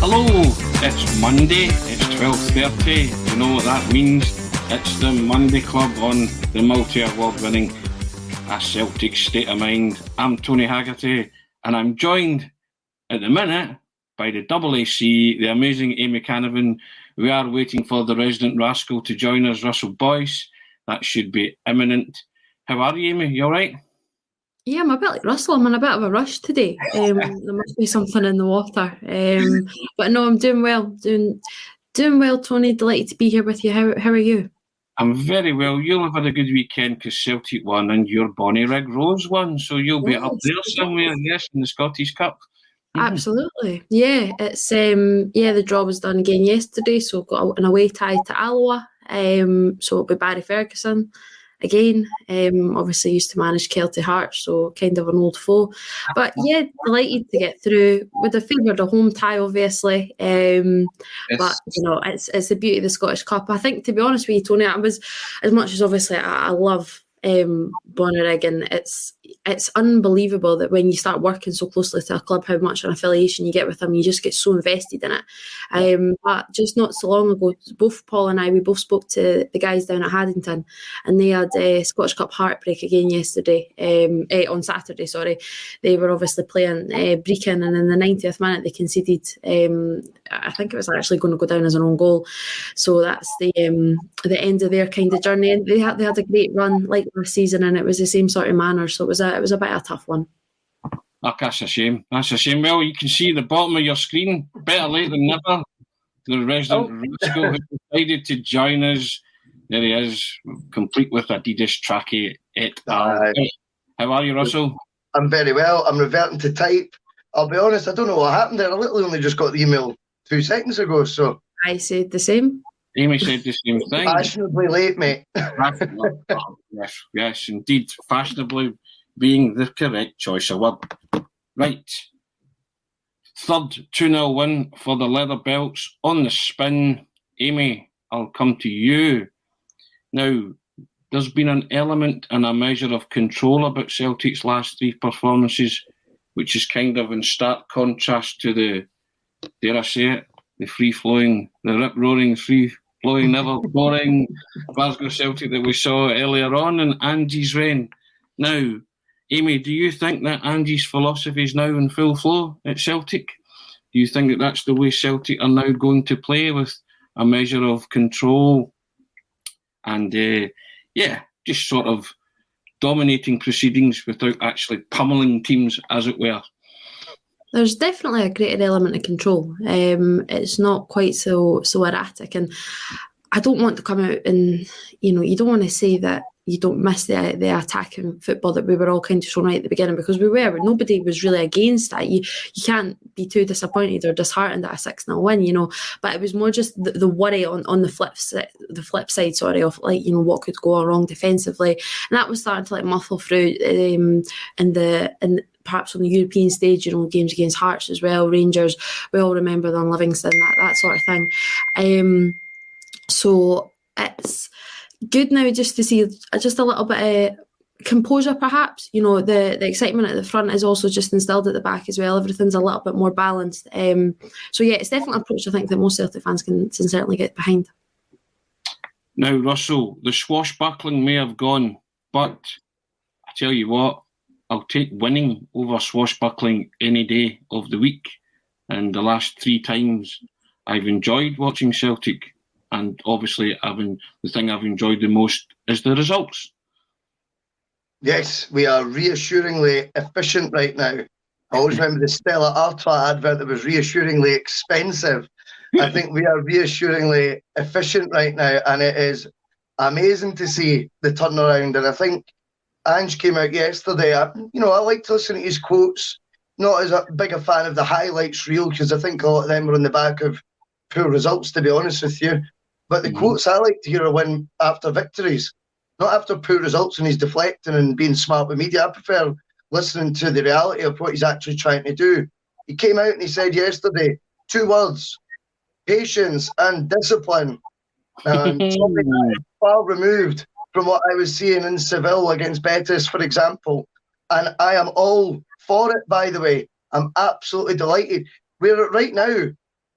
Hello, it's Monday, it's 12:30, you know what that means? It's the Monday Club on the multi-award winning A Celtic State of Mind. I'm Tony Haggerty, and I'm joined at the minute by the double AC, the amazing Amy Canavan. We are waiting for the resident rascal to join us, Russell Boyce. That should be imminent. How are you, Amy? You all right? Yeah, I'm a bit like Russell. I'm in a bit of a rush today. There must be something in the water. But no, I'm doing well. Doing well, Tony. Delighted to be here with you. How are you? I'm very well. You'll have had a good weekend because Celtic won and your Bonnie Rig Rose won. So you'll be up there somewhere, yes, in the Scottish Cup. Absolutely. Yeah, it's the draw was done again yesterday, so got an away tie to Alloa. So it'll be Barry Ferguson again. Obviously used to manage Celtic Hearts, so kind of an old foe. But yeah, delighted to get through. Would have favoured a home tie, obviously. Yes. But you know, it's the beauty of the Scottish Cup. I think, to be honest with you, Tony, I was, as much as obviously I love Bonnie Rig, and it's unbelievable that when you start working so closely to a club, how much an affiliation you get with them, you just get so invested in it. But just not so long ago, both Paul and I, we both spoke to the guys down at Haddington, and they had a Scottish Cup heartbreak again on Saturday, sorry. They were obviously playing Brechin, and in the 90th minute they conceded, I think it was actually going to go down as an own goal. So that's the end of their kind of journey. And they had a great run like last season, and it was the same sort of manner. So it was a bit of a tough one. Oh, that's a shame. That's a shame. Well, you can see the bottom of your screen. Better late than never. The resident rascal who decided to join us. There he is, complete with Adidas trackie et al. How are you, Russell? I'm very well. I'm reverting to type. I'll be honest, I don't know what happened there. I literally only just got the email 2 seconds ago. So I said the same. Amy said the same thing. Fashionably late, mate. Yes, indeed. Fashionably being the correct choice of word. Right. Third 2-0 win for the Leather Belts on the spin. Amy, I'll come to you. Now, there's been an element and a measure of control about Celtic's last 3 performances, which is kind of in stark contrast to the, dare I say it, the free-flowing, the rip-roaring, free-flowing, never-boring Glasgow Celtic that we saw earlier on in Angie's reign. Now, Amy, do you think that Angie's philosophy is now in full flow at Celtic? Do you think that that's the way Celtic are now going to play, with a measure of control and, just sort of dominating proceedings without actually pummeling teams, as it were? There's definitely a greater element of control. It's not quite so erratic, and I don't want to come out and, you don't want to say that you don't miss the attacking football that we were all kind of shown right at the beginning, because we were. Nobody was really against that. You can't be too disappointed or disheartened at a 6-0 win, But it was more just the worry on the flip side, of what could go wrong defensively, and that was starting to muffle through in perhaps on the European stage, games against Hearts as well, Rangers. We all remember them, Livingston, that sort of thing. So it's good now just to see just a little bit of composure, perhaps. The excitement at the front is also just instilled at the back as well. Everything's a little bit more balanced. So yeah, it's definitely an approach I think that most Celtic fans can certainly get behind. Now, Russell, the swashbuckling may have gone, but I tell you what, I'll take winning over swashbuckling any day of the week. And the last 3 times I've enjoyed watching Celtic, and obviously the thing I've enjoyed the most is the results. Yes, we are reassuringly efficient right now. I always remember the Stella Artois advert that was reassuringly expensive. I think we are reassuringly efficient right now, and it is amazing to see the turnaround. And I think Ange came out yesterday. I like to listen to his quotes. Not as big a fan of the highlights reel, because I think a lot of them were on the back of poor results, to be honest with you. But the quotes I like to hear are when after victories, not after poor results and he's deflecting and being smart with media. I prefer listening to the reality of what he's actually trying to do. He came out and he said yesterday, 2 words: patience and discipline. Something far removed from what I was seeing in Seville against Betis, for example. And I am all for it, by the way. I'm absolutely delighted. We're right now,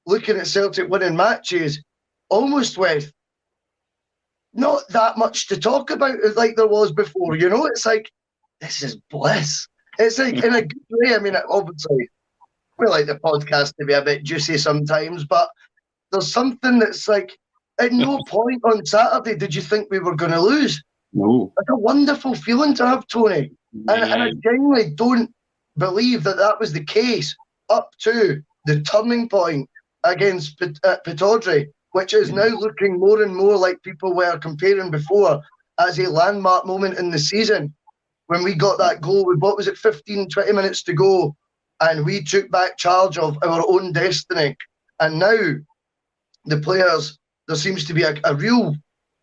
looking at Celtic winning matches almost with not that much to talk about like there was before, you know? It's like, this is bliss. It's like, in a good way. I mean, obviously, we like the podcast to be a bit juicy sometimes, but there's something that's like, at no point on Saturday did you think we were going to lose. No. It's a wonderful feeling to have, Tony. And I genuinely don't believe that was the case up to the turning point against Pittodrie, which is now looking more and more like people were comparing before as a landmark moment in the season when we got that goal with, 15, 20 minutes to go, and we took back charge of our own destiny. And now the players, there seems to be a real,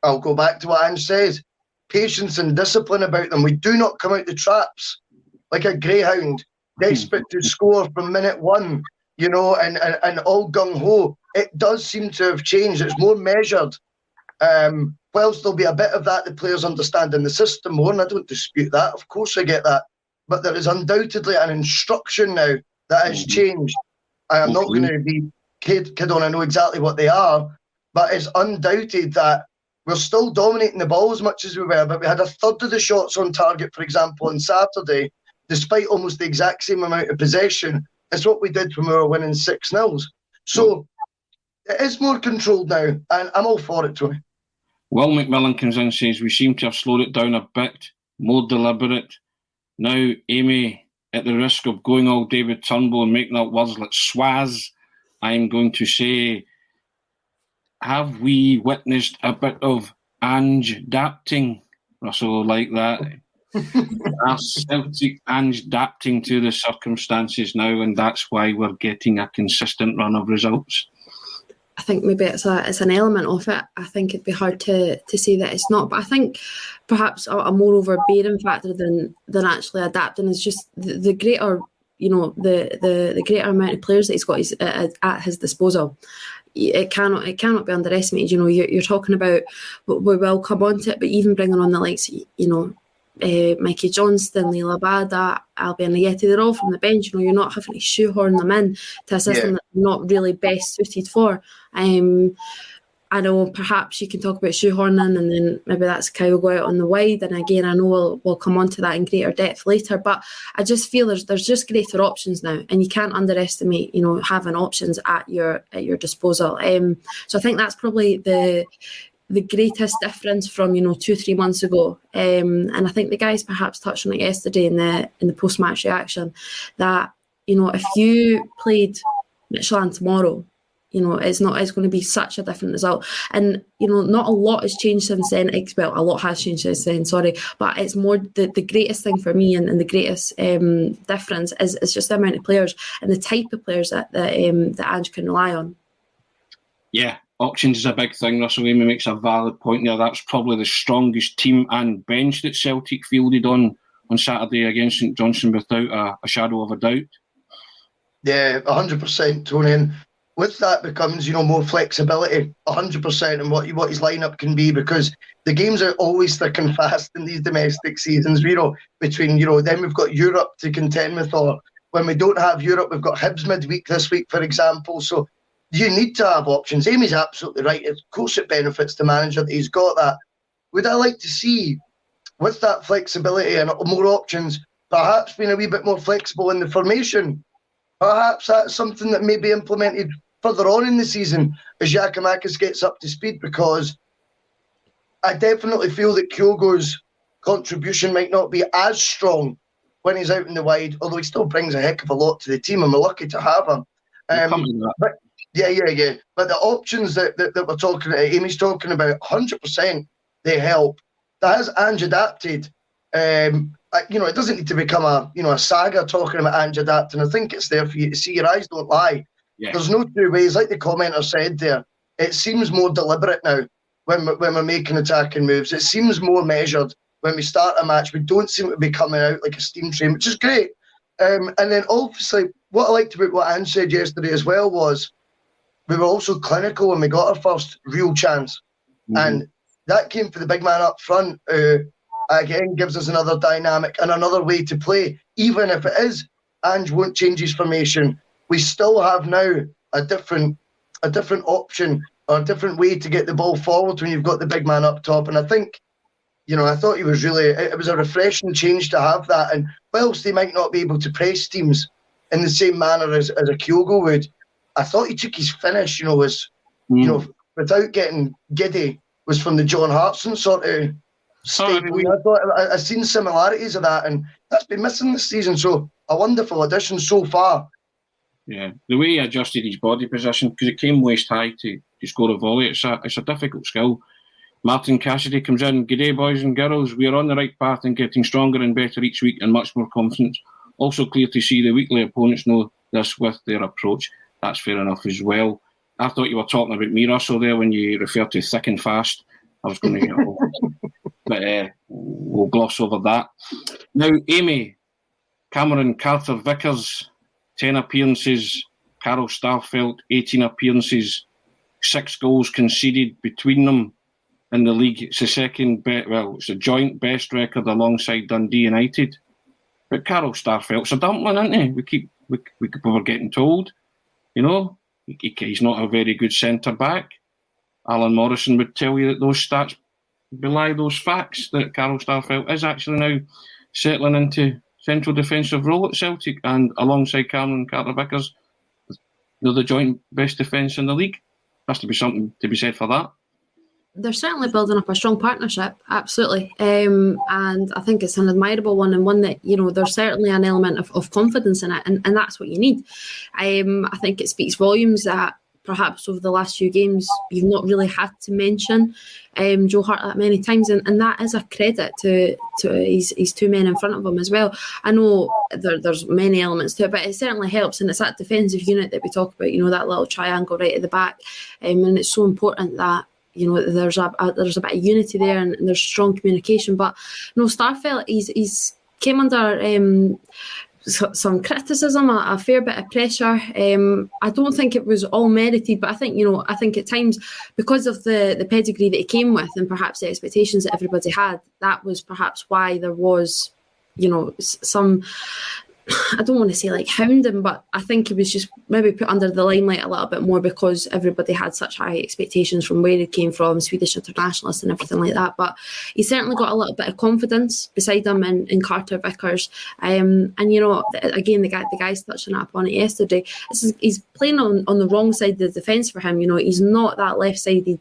I'll go back to what Ange says, patience and discipline about them. We do not come out the traps like a greyhound, desperate to score from minute one, you know, and all gung-ho. It does seem to have changed. It's more measured. Whilst there'll be a bit of that, the players understanding the system more, and I don't dispute that. Of course I get that. But there is undoubtedly an instruction now that has changed. I am not going to be kid on, I know exactly what they are, but it's undoubted that we're still dominating the ball as much as we were, but we had a third of the shots on target, for example, on Saturday, despite almost the exact same amount of possession as what we did when we were winning 6-0. So it is more controlled now, and I'm all for it, Tony. Will McMillan comes in and says, we seem to have slowed it down a bit, more deliberate. Now, Amy, at the risk of going all David Turnbull and making up words like swaz, I'm going to say, have we witnessed a bit of Ange adapting, Russell, like that? Are Celtic Ange adapting to the circumstances now, and that's why we're getting a consistent run of results? I think maybe it's an element of it. I think it'd be hard to say that it's not, but I think perhaps a more overbearing factor than actually adapting is just the greater, you know, the greater amount of players that he's got at his disposal. It cannot be underestimated. You know, you're talking about, we will come on to it, but even bringing on the likes, you know, Mikey Johnston, Leila Bada, Albion Ayeti, they're all from the bench. You know, you're not having to shoehorn them in to a system that they're not really best suited for. I know perhaps you can talk about shoehorning, and then maybe that's Kyle go out on the wide. And again, I know we'll come on to that in greater depth later. But I just feel there's just greater options now, and you can't underestimate, you know, having options at your disposal. So I think that's probably the greatest difference from, you know, 2-3 months ago. And I think the guys perhaps touched on it yesterday in the post-match reaction, that, you know, if you played Michelin tomorrow, you know, it's going to be such a different result. And, you know, not a lot has changed since then. Well, a lot has changed since then, sorry. But it's more the greatest thing for me, and the greatest difference is just the amount of players and the type of players that Ange can rely on. Yeah. Options is a big thing. Russell Amy makes a valid point there. That's probably the strongest team and bench that Celtic fielded on Saturday against St Johnstone without a shadow of a doubt. Yeah, 100%, Tony. And with that becomes, you know, more flexibility, 100%, and what his lineup can be, because the games are always thick and fast in these domestic seasons. You know, between, you know, then we've got Europe to contend with, or when we don't have Europe, we've got Hibs midweek this week, for example. So you need to have options. Amy's absolutely right. Of course, it benefits the manager that he's got that. Would I like to see, with that flexibility and more options, perhaps being a wee bit more flexible in the formation? Perhaps that's something that may be implemented further on in the season as Giakoumakis gets up to speed, because I definitely feel that Kyogo's contribution might not be as strong when he's out in the wide, although he still brings a heck of a lot to the team, and we're lucky to have him. But yeah. But the options that we're talking about, Amy's talking about, 100%, they help. That has Ange adapted. You know, it doesn't need to become a saga talking about Ange adapting. I think it's there for you to see. Your eyes don't lie. Yeah. There's no two ways. Like the commenter said there, it seems more deliberate now when we're making attacking moves. It seems more measured when we start a match. We don't seem to be coming out like a steam train, which is great. And then obviously, what I liked about what Ange said yesterday as well was we were also clinical when we got our first real chance. Mm-hmm. And that came for the big man up front, who again gives us another dynamic and another way to play. Even if it is Ange won't change his formation, we still have now a different a different option or a different way to get the ball forward when you've got the big man up top. And I think, I thought he was it was a refreshing change to have that. And whilst they might not be able to press teams in the same manner as a Kyogo would, I thought he took his finish, without getting giddy, was from the John Hartson sort of stable. I've seen similarities of that, and that's been missing this season. So a wonderful addition so far. Yeah, the way he adjusted his body position, because it came waist high to score a volley, it's a difficult skill. Martin Cassidy comes in. G'day, boys and girls. We are on the right path and getting stronger and better each week and much more confidence. Also clear to see the weekly opponents know this with their approach. That's fair enough as well. I thought you were talking about me, Russell, there when you referred to thick and fast. I was going to but we'll gloss over that. Now, Amy, Cameron Carter-Vickers, 10 appearances. Carol Starfelt, 18 appearances. 6 goals conceded between them in the league. It's the it's a joint best record alongside Dundee United. But Carol Starfelt's a dumpling, isn't he? We were getting told, he's not a very good centre-back. Alan Morrison would tell you that those stats belie those facts, that Carol Starfelt is actually now settling into central defensive role at Celtic, and alongside Cameron Carter-Vickers, they're the joint best defence in the league. Has to be something to be said for that. They're certainly building up a strong partnership, absolutely. And I think it's an admirable one, and one that, there's certainly an element of confidence in it, and that's what you need. I think it speaks volumes that perhaps over the last few games you've not really had to mention Joe Hart that many times, and that is a credit to his 2 men in front of him as well. I know there's many elements to it, but it certainly helps, and it's that defensive unit that we talk about, that little triangle right at the back, and it's so important that there's a bit of unity there, and there's strong communication. But Starfelt, he's came under some criticism, a fair bit of pressure. I don't think it was all merited, but I think at times, because of the pedigree that he came with, and perhaps the expectations that everybody had, that was perhaps why there was some, I don't want to say like hounding, but I think it was just maybe put under the limelight a little bit more because everybody had such high expectations from where he came from, Swedish internationalist and everything like that. But he certainly got a little bit of confidence beside him in Carter-Vickers. And again, the guys touching upon it yesterday. He's playing on the wrong side of the defence for him. He's not that left-sided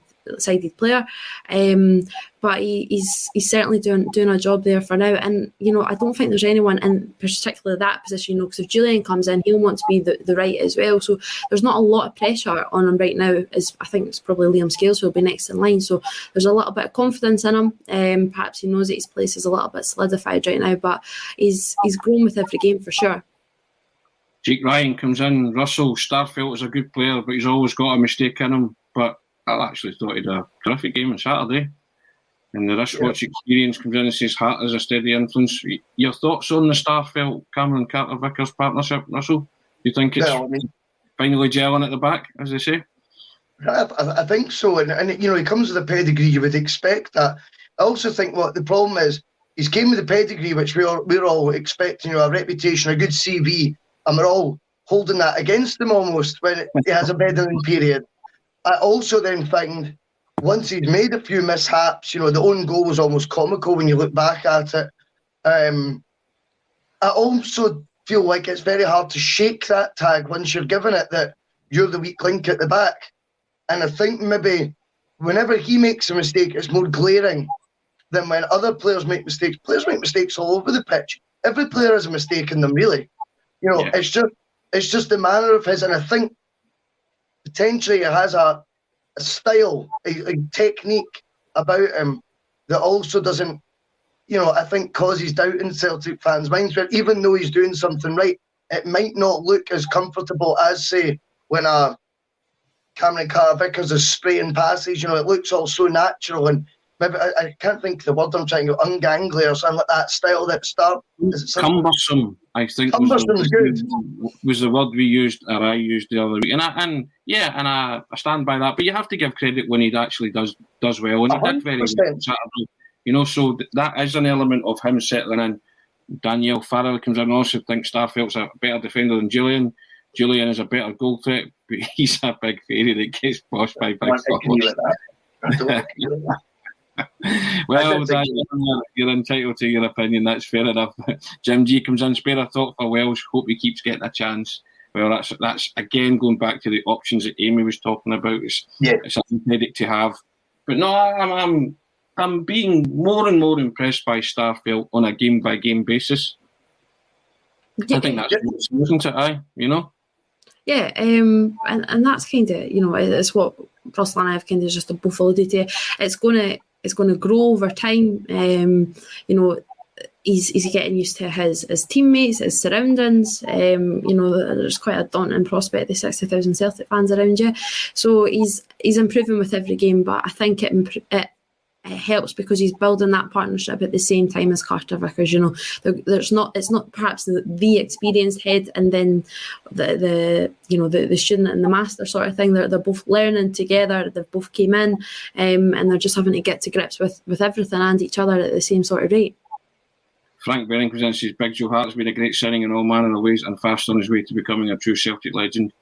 player, but he's certainly doing a job there for now. And I don't think there's anyone in particularly that position, because if Julian comes in, he'll want to be the right as well. So there's not a lot of pressure on him right now. As I think it's probably Liam Scales who'll be next in line. So there's a little bit of confidence in him. Perhaps he knows that his place is a little bit solidified right now, but he's grown with every game for sure. Jake Ryan comes in. Russell Starfelt is a good player, but he's always got a mistake in him. But I actually thought he had a terrific game on Saturday. And the wristwatch experience comes in and says Hart is a steady influence. Your thoughts on the Starfelt Cameron Carter-Vickers partnership, Russell? Do you think it's finally gelling at the back, as they say? I think so. And he comes with a pedigree, you would expect that. I also think what the problem is, he's came with a pedigree which we're all expecting, a reputation, a good CV, and we're all holding that against him almost when he has a bedding period. I also then find once he's made a few mishaps, the own goal was almost comical when you look back at it. I also feel like it's very hard to shake that tag once you're given it that you're the weak link at the back. And I think maybe whenever he makes a mistake, it's more glaring than when other players make mistakes. Players make mistakes all over the pitch. Every player has a mistake in them, really. It's just the manner of his, and I think potentially he has a style, a technique about him that also doesn't, I think causes doubt in Celtic fans' minds, where even though he's doing something right, it might not look as comfortable as, say, when a Cameron Carter-Vickers is spraying passes. It looks all so natural, and maybe I can't think of the word I'm trying to go, ungangly or something like that style that starts. Cumbersome, I think. Cumbersome's good. Was the word we used, or I used the other week. And I stand by that. But you have to give credit when he actually does well. And he did very well Saturday. So that is an element of him settling in. Danielle Farrell comes in and also thinks Starfelt's a better defender than Julian. Julian is a better goal threat, but he's a big fairy that gets boshed by big I don't agree fellas. with that. I don't agree with that. Well, Dan, you're entitled to your opinion. That's fair enough. Jim G comes in. Spare a thought for Welsh. Hope he keeps getting a chance. Well, that's again going back to the options that Amy was talking about. It's a headache to have. But no, I'm being more and more impressed by Starfelt on a game by game basis. I think that's isn't it? Yeah, and that's kind of, it's what Russell and I have kind of just both alluded to. It's going to grow over time. He's getting used to his teammates, his surroundings. There's quite a daunting prospect of 60,000 Celtic fans around you. So he's improving with every game, but I think it helps because he's building that partnership at the same time as Carter Vickers. It's not perhaps the experienced head and then the student and the master sort of thing. They're both learning together. They've both came in, and they're just having to get to grips with everything and each other at the same sort of rate. Frank Bering presents his Big Joe Hart's been a great signing in all manner of ways and fast on his way to becoming a true Celtic legend.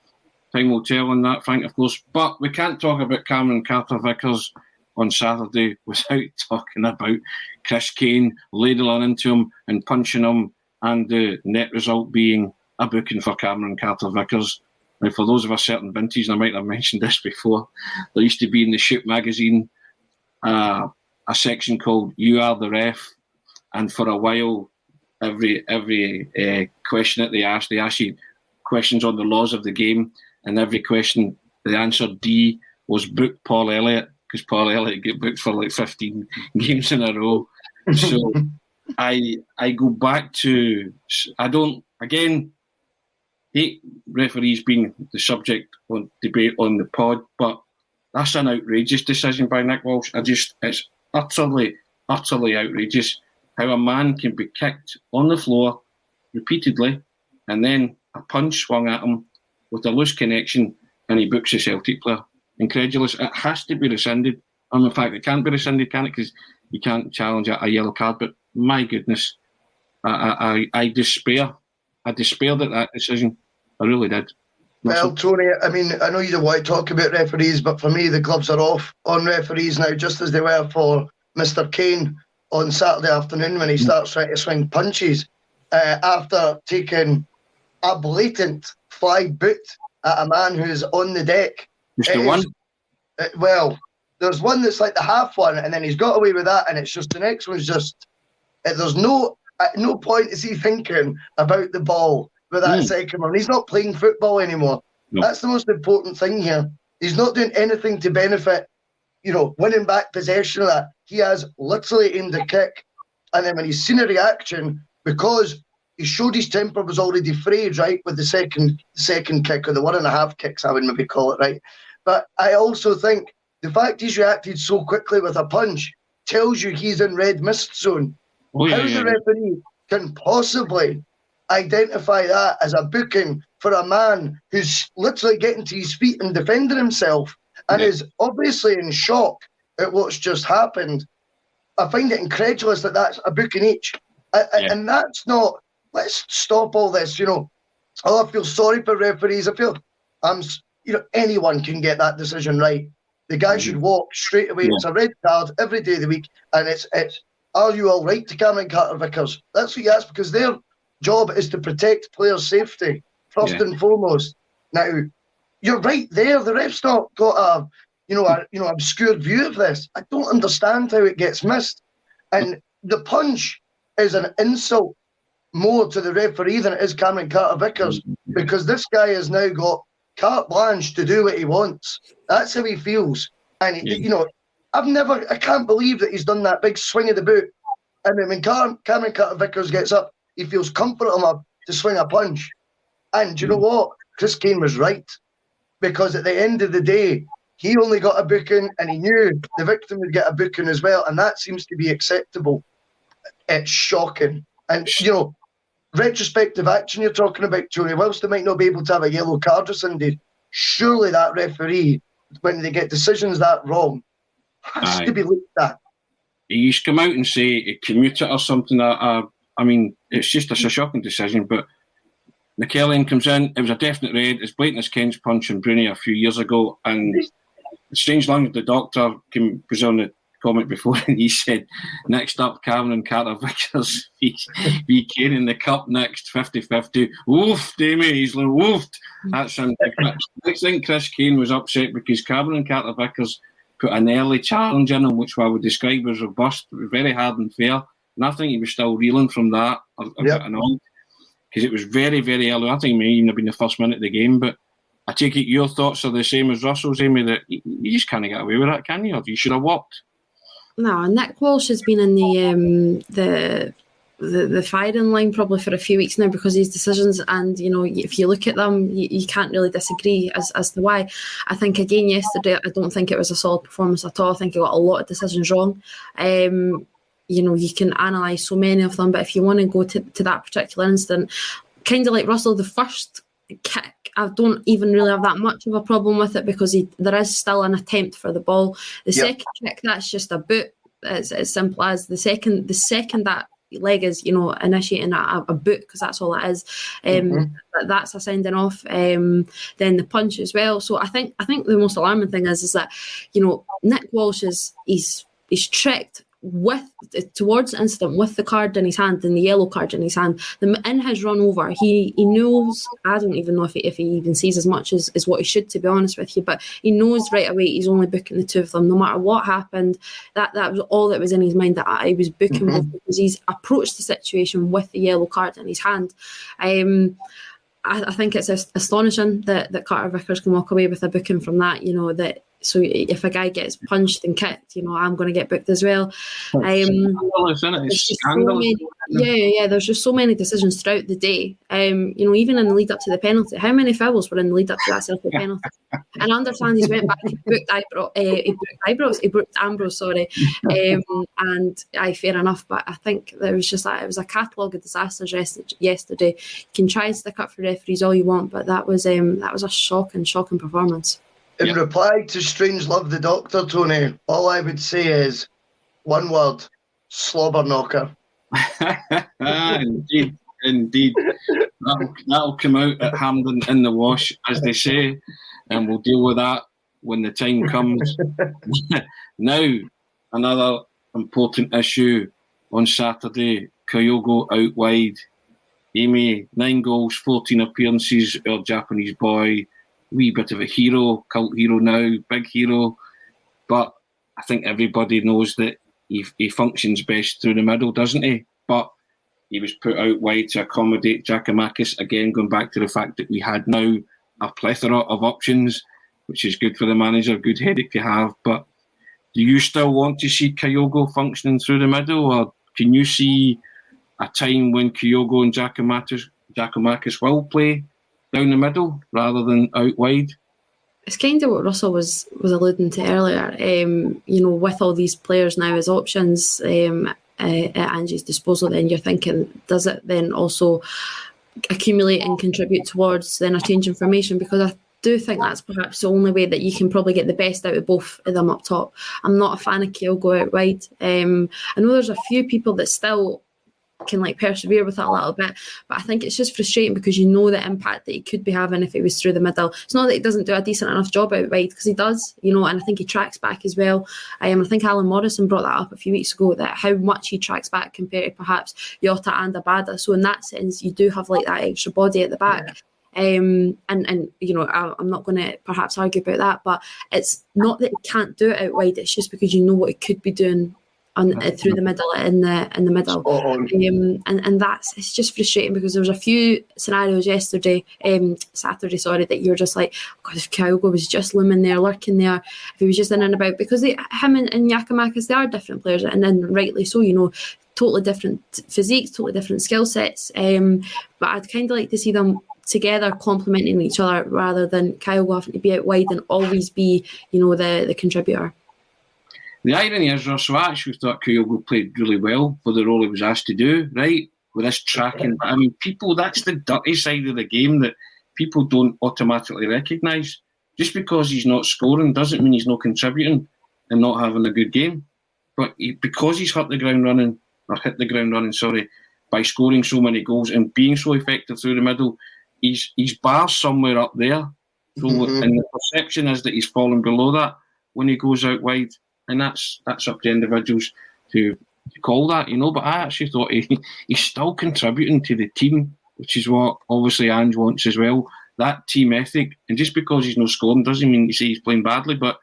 Time will tell on that, Frank, of course. But we can't talk about Cameron Carter-Vickers on Saturday without talking about Chris Kane ladling into him and punching him, and the net result being a booking for Cameron Carter-Vickers. Now, for those of a certain vintage, and I might have mentioned this before, there used to be in the Shoot magazine a section called You Are the Ref, and for a while, every question that they asked you questions on the laws of the game, and every question, the answer D was book Paul Elliott, because Paul Elliott get booked for like 15 games in a row. So I go back to, I don't, again, hate referees being the subject on debate on the pod, but that's an outrageous decision by Nick Walsh. It's utterly outrageous how a man can be kicked on the floor repeatedly and then a punch swung at him with a loose connection and he books a Celtic player. Incredulous. It has to be rescinded. And in fact, it can't be rescinded, can it? Because you can't challenge a yellow card. But my goodness, I despair. I despaired at that decision. I really did. Well, Tony, I mean, I know you don't want to talk about referees, but for me, the gloves are off on referees now, just as they were for Mr. Kane on Saturday afternoon when he starts trying to swing punches after taking a blatant flag boot at a man who's on the deck. Just the one? Well, there's one that's like the half one, and then he's got away with that, and it's just the next one's just... there's at no point is he thinking about the ball with that second one. He's not playing football anymore. No. That's the most important thing here. He's not doing anything to benefit, winning back possession of that. He has literally aimed a kick, and then when he's seen a reaction, because he showed his temper was already frayed, right, with the second kick, or the 1.5 kicks, I would maybe call it, right? But I also think the fact he's reacted so quickly with a punch tells you he's in red mist zone. How the referee can possibly identify that as a booking for a man who's literally getting to his feet and defending himself and is obviously in shock at what's just happened. I find it incredulous that that's a booking each. And that's not, let's stop all this, I feel sorry for referees. I feel, anyone can get that decision right. The guy should walk straight away. It's a red card every day of the week. And it's are you all right to Cameron Carter-Vickers? That's what you ask, because their job is to protect players' safety, first and foremost. Now, you're right there. The ref's not got a obscured view of this. I don't understand how it gets missed. And the punch is an insult more to the referee than it is Cameron Carter-Vickers, because this guy has now got carte blanche to do what he wants. That's how he feels. And, I can't believe that he's done that big swing of the boot. And then when Cameron Carter-Vickers gets up, he feels comfortable enough to swing a punch. And you know what? Chris Kane was right. Because at the end of the day, he only got a booking and he knew the victim would get a booking as well. And that seems to be acceptable. It's shocking. And, retrospective action you're talking about, Tony, whilst they might not be able to have a yellow card rescinded, surely that referee, when they get decisions that wrong, has to be looked at. He used to come out and say a commuter or something. It's just a shocking decision, but McKellen comes in. It was a definite red. It's blatant as Ken's punch in Brunei a few years ago. And strange language, the doctor was on the comment before and he said, next up, Cavan and Carter Vickers v Kane in the cup next, 50-50. Woofed, Amy. He's like, woofed. That's him. I think Chris Kane was upset because Cavan and Carter Vickers put an early challenge in him, which I would describe as robust, very hard and fair. And I think he was still reeling from that. Because it was very, very early. I think it may even have been the first minute of the game. But I take it your thoughts are the same as Russell's, Amy, that you just can't get away with that, can you? Or you should have walked. No, Nick Walsh has been in the firing line probably for a few weeks now because of his decisions, and if you look at them, you can't really disagree as to why. I think again yesterday, I don't think it was a solid performance at all. I think he got a lot of decisions wrong. You can analyse so many of them, but if you want to go to that particular instant, kind of like Russell, the first kick, I don't even really have that much of a problem with it because there is still an attempt for the ball. The second kick, that's just a boot. It's as simple as the second that leg is, initiating a boot, because that's all it is. That's a sending off. Then the punch as well. So I think the most alarming thing is that Nick Walsh he's tricked towards the incident with the card in his hand and the yellow card in his hand. In his run over, he knows, I don't even know if he even sees as much as what he should, to be honest with you, but he knows right away he's only booking the two of them no matter what happened. That was all that was in his mind, that he was booking both, because he's approached the situation with the yellow card in his hand. I think it's astonishing that Carter Vickers can walk away with a booking from that, so if a guy gets punched and kicked, I'm going to get booked as well. There's just so many decisions throughout the day. Even in the lead up to the penalty, how many fouls were in the lead up to that Celtic penalty? And I understand he's went back and booked Ambrose, sorry. And fair enough, but I think there was just it was a catalogue of disasters yesterday. You can try and stick up for referees all you want, but that was a shocking performance. In reply to Strange Love the Doctor, Tony, all I would say is one word: slobber knocker. Indeed. That'll come out at Hampden in the wash, as they say, and we'll deal with that when the time comes. Now, another important issue on Saturday: Kyogo out wide. Amy, 9 goals, 14 appearances, our Japanese boy. Wee bit of a hero, cult hero now, big hero. But I think everybody knows that he functions best through the middle, doesn't he? But he was put out wide to accommodate Giakoumakis. Again, going back to the fact that we had now a plethora of options, which is good for the manager, good headache to have. But do you still want to see Kyogo functioning through the middle, or can you see a time when Kyogo and Giakoumakis will play down the middle rather than out wide? It's kind of what Russell was alluding to earlier. With all these players now as options at Angie's disposal, then you're thinking, does it then also accumulate and contribute towards then a change in formation? Because I do think that's perhaps the only way that you can probably get the best out of both of them up top. I'm not a fan of Kyogo out wide. I know there's a few people that still can persevere with that a little bit, but I think it's just frustrating because you know the impact that he could be having if it was through the middle. It's not that he doesn't do a decent enough job out wide, because he does, and I think he tracks back as well. I think Alan Morrison brought that up a few weeks ago, that how much he tracks back compared to perhaps Jota and Abada. So in that sense, you do have that extra body at the back. I'm not going to perhaps argue about that, but it's not that he can't do it out wide. It's just because you know what he could be doing through the middle, in the middle, and it's just frustrating because there was a few scenarios Saturday, that you're just like, God, if Kyogo was just looming there, lurking there, if he was just in and about, because him and Giakoumakis, they are different players, and then rightly so, totally different physiques, totally different skill sets, but I'd kind of like to see them together complementing each other rather than Kyogo having to be out wide and always be the contributor. The irony is, Russell, I actually thought Kyogo played really well for the role he was asked to do, right? With this tracking. But people, that's the dirty side of the game that people don't automatically recognise. Just because he's not scoring doesn't mean he's not contributing and not having a good game. But because he's hit the ground running, by scoring so many goals and being so effective through the middle, he's bar somewhere up there. So, and the perception is that he's fallen below that when he goes out wide, and that's up to individuals to call that, But I actually thought he's still contributing to the team, which is what obviously Ange wants as well. That team ethic, and just because he's not scoring doesn't mean you say he's playing badly, but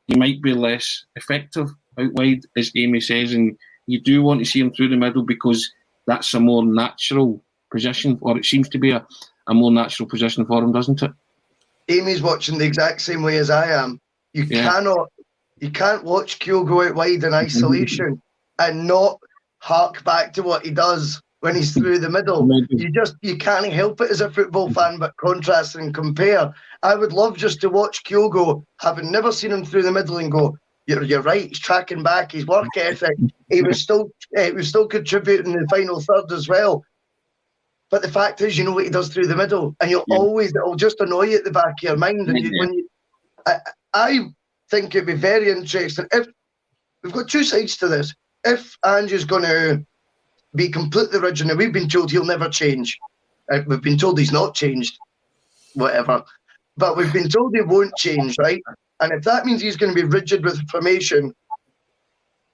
he might be less effective out wide, as Amy says, and you do want to see him through the middle because that's a more natural position, or it seems to be a more natural position for him, doesn't it? Amy's watching the exact same way as I am. You can't watch Kyo go out wide in isolation and not hark back to what he does when he's through the middle. You can't help it as a football fan but contrast and compare. I would love just to watch Kyogo, having never seen him through the middle, and go, you're right, he's tracking back, his work ethic, he was still contributing in the final third as well. But the fact is, you know what he does through the middle, and it'll just annoy you at the back of your mind. And I think it'd be very interesting if we've got two sides to this. If Ange is going to be completely rigid, and we've been told he'll never change. We've been told he's not changed, whatever. But we've been told he won't change, right? And if that means he's going to be rigid with formation,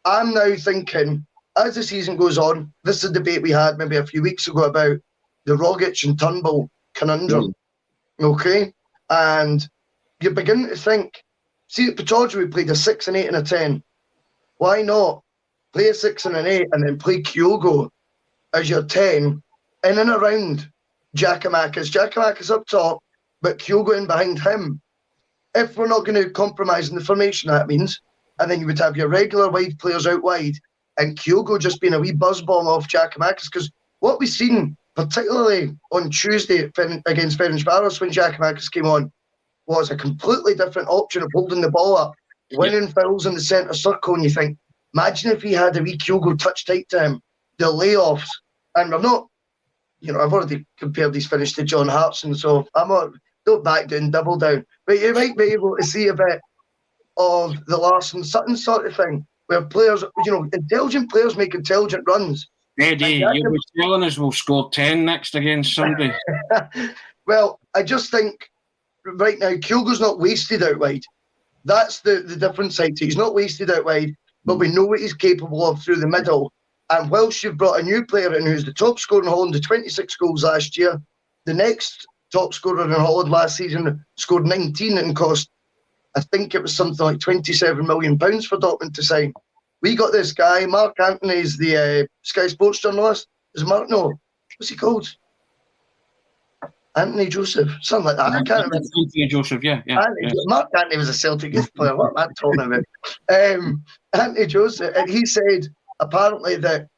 I'm now thinking, as the season goes on, this is a debate we had maybe a few weeks ago about the Rogic and Turnbull conundrum, okay? And you're beginning to think, see, at Pittodrie we played a 6, an 8 and a 10. Why not play a 6 and an 8 and then play Kyogo as your 10 in and around Giakoumakis? Giakoumakis up top, but Kyogo in behind him. If we're not going to compromise in the formation, that means. And then you would have your regular wide players out wide and Kyogo just being a wee buzz bomb off Giakoumakis. Because what we've seen, particularly on Tuesday against Ferencváros when Giakoumakis came on, was a completely different option of holding the ball up, winning fouls in the centre circle, and you think, imagine if he had a wee Kyogo touch tight to him, the layoffs. And we're not, I've already compared these finish to John Hartson, so don't back down, double down. But you might be able to see a bit of the Larsson Sutton sort of thing, where players, intelligent players make intelligent runs. Eddie, you'll be telling us we'll score 10 next against somebody. Well, I just think right now, Kyogo's not wasted out wide. That's the different side to it. He's not wasted out wide, but we know what he's capable of through the middle. And whilst you've brought a new player in who's the top scorer in Holland, the 26 goals last year, the next top scorer in Holland last season scored 19 and cost, I think it was something like £27 million for Dortmund to sign. We got this guy, Mark Anthony's the Sky Sports journalist. Is Mark? No. What's he called? Anthony Joseph, something like that. I can't remember. Anthony Joseph, yeah. Mark Anthony was a Celtic youth player. What am I talking about? Anthony Joseph, and he said apparently that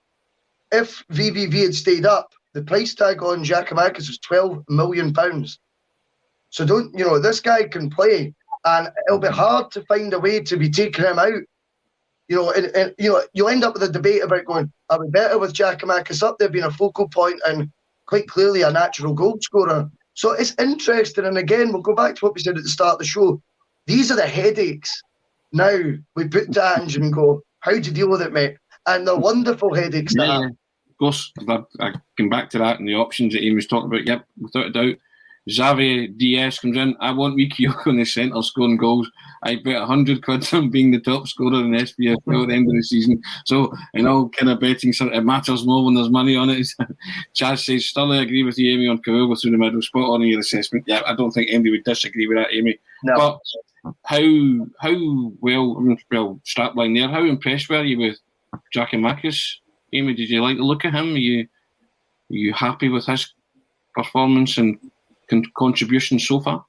if VVV had stayed up, the price tag on Giakoumakis was £12 million. So this guy can play, and it'll be hard to find a way to be taking him out. And you'll end up with a debate about going, are we better with Giakoumakis up there being a focal point and quite clearly a natural goal scorer? So it's interesting, and again, we'll go back to what we said at the start of the show. These are the headaches. Now we put to Ange and go, how do you deal with it, mate? And they're wonderful headaches to have. Of course, I come back to that and the options that Amy was talking about. Yep, without a doubt. Xavi Diaz comes in. I want me Kyogo in the centre scoring goals. I bet 100 quid on being the top scorer in SPFL at the end of the season. So, kind of betting, it matters more when there's money on it. Chaz says, still I agree with you, Amy, on Kyogo through the middle. Spot on in your assessment. Yeah, I don't think anybody would disagree with that, Amy. No. But how strapline there, how impressed were you with Giakoumakis? Amy, did you like the look of him? Are you happy with his performance and contribution so far?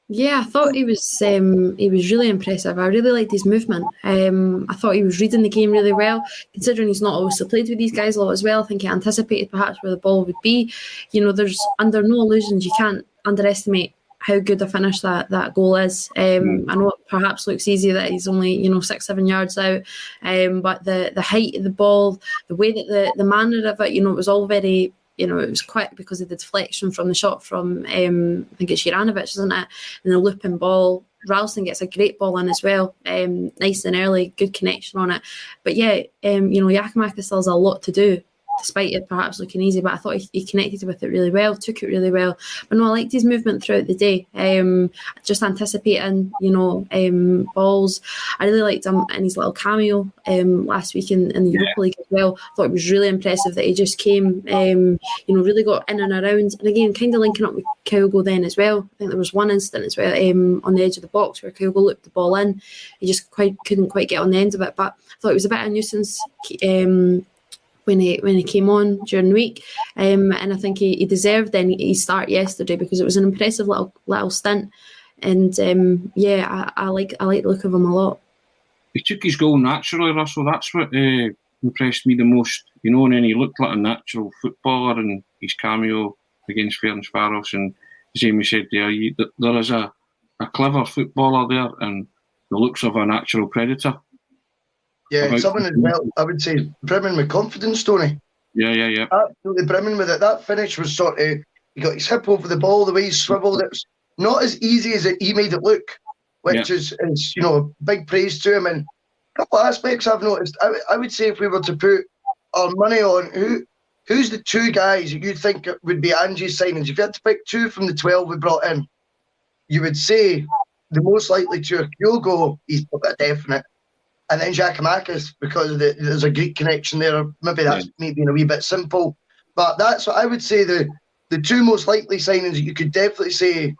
Yeah, I thought he was really impressive. I really liked his movement. I thought he was reading the game really well, considering he's not always played with these guys a lot as well. I think he anticipated perhaps where the ball would be. There's under no illusions, you can't underestimate how good a finish that goal is. I know it perhaps looks easy that he's only 6-7 yards out, but the height of the ball, the way that the manner of it, it was all very. It was quick because of the deflection from the shot from, I think it's Juranovic, isn't it? And the looping ball. Ralston gets a great ball in as well, nice and early, good connection on it. But yeah, Giakoumakis still has a lot to do despite it perhaps looking easy, but I thought he connected with it really well, took it really well. But no, I liked his movement throughout the day, just anticipating, balls. I really liked him in his little cameo last week in the Europa League as well. I thought it was really impressive that he just came, really got in and around. And again, kind of linking up with Kyogo then as well. I think there was one instant as well on the edge of the box where Kyogo looped the ball in. He just couldn't quite get on the end of it, but I thought it was a bit of a nuisance when he came on during the week, and I think he deserved then his start yesterday because it was an impressive little stint, and I like the look of him a lot. He took his goal naturally, Russell. That's what impressed me the most, and then he looked like a natural footballer in his cameo against Ferencváros, and as Amy said there is a clever footballer there and the looks of a natural predator. Yeah, someone as well, I would say, brimming with confidence, Tony. Yeah. Absolutely brimming with it. That finish was sort of, he got his hip over the ball, the way he swiveled. It was not as easy as he made it look, which is big praise to him. And a couple of aspects I've noticed. I would say if we were to put our money on who's the two guys that you think would be Angie's signings, if you had to pick two from the 12 we brought in, you would say the most likely to are Kyogo, he's a definite. And then Giacomakis, because there's a Greek connection there. Maybe that's me being a wee bit simple. But that's what I would say the two most likely signings that you could definitely say,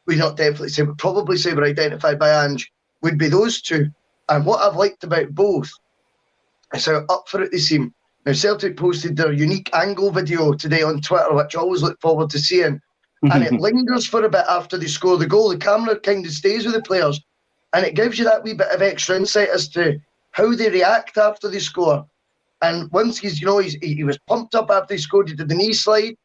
but probably say were identified by Ange, would be those two. And what I've liked about both is how up for it they seem. Now, Celtic posted their unique angle video today on Twitter, which I always look forward to seeing. And it lingers for a bit after they score the goal. The camera kind of stays with the players. And it gives you that wee bit of extra insight as to how they react after they score. And once he was pumped up after he scored, he did the knee slide.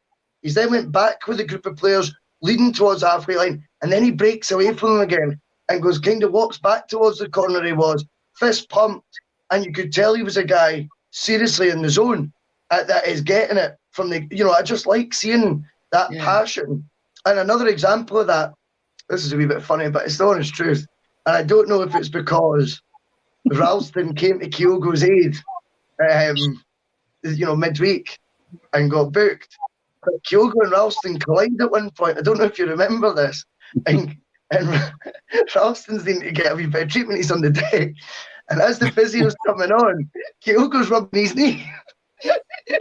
He then went back with a group of players leading towards the halfway line. And then he breaks away from them again and walks back towards the corner he was, fist pumped. And you could tell he was a guy seriously in the zone that is getting it from the, I just like seeing that passion. And another example of that, this is a wee bit funny, but it's the honest truth. And I don't know if it's because Ralston came to Kyogo's aid, midweek and got booked. But Kyogo and Ralston collided at one point. I don't know if you remember this. And Ralston's needing to get a wee bit of treatment. He's on the deck. And as the physio's coming on, Kyogo's rubbing his knee,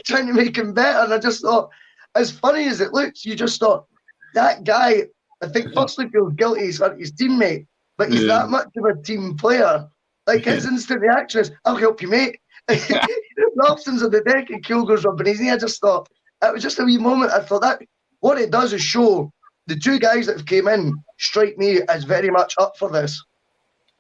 trying to make him better. And I just thought, as funny as it looks, you just thought, that guy, I think, firstly feels guilty. He's hurt his teammate. But he's that much of a team player. Like his instant reaction is, I'll help you, mate. Ralston's on the deck and Kyogo's rubbing his knee. I just thought, it was just a wee moment. I thought that what it does is show the two guys that have came in strike me as very much up for this.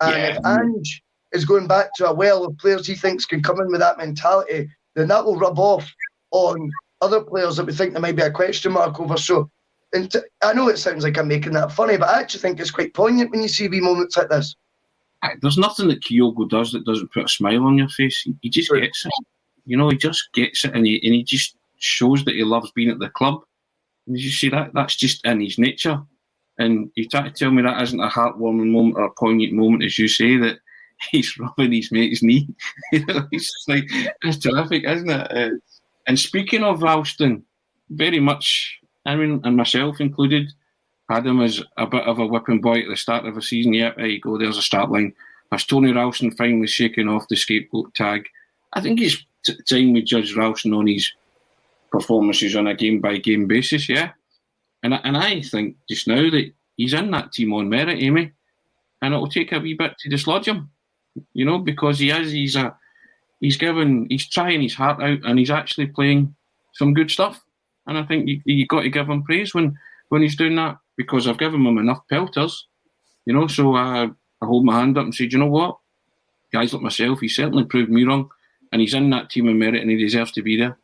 And if Ange is going back to a well of players he thinks can come in with that mentality, then that will rub off on other players that we think there might be a question mark over. So, I know it sounds like I'm making that funny, but I actually think it's quite poignant when you see wee moments like this. There's nothing that Kyogo does that doesn't put a smile on your face. He just gets it. He just gets it, and he just shows that he loves being at the club. And you see that's just in his nature. And you try to tell me that isn't a heartwarming moment or a poignant moment, as you say, that he's rubbing his mate's knee. It's like, it's terrific, isn't it? And speaking of Ralston, very much, and myself included, had him as a bit of a whipping boy at the start of the season. Yep, there you go, there's a start line. As Tony Ralston finally shaking off the scapegoat tag, I think it's time we judge Ralston on his performances on a game-by-game basis, yeah? And I think just now that he's in that team on merit, Amy, and it'll take a wee bit to dislodge him, because he's trying his heart out and he's actually playing some good stuff. And I think you got to give him praise when he's doing that, because I've given him enough pelters, so I hold my hand up and say, do you know what? Guys like myself, he certainly proved me wrong, and he's in that team of merit and he deserves to be there.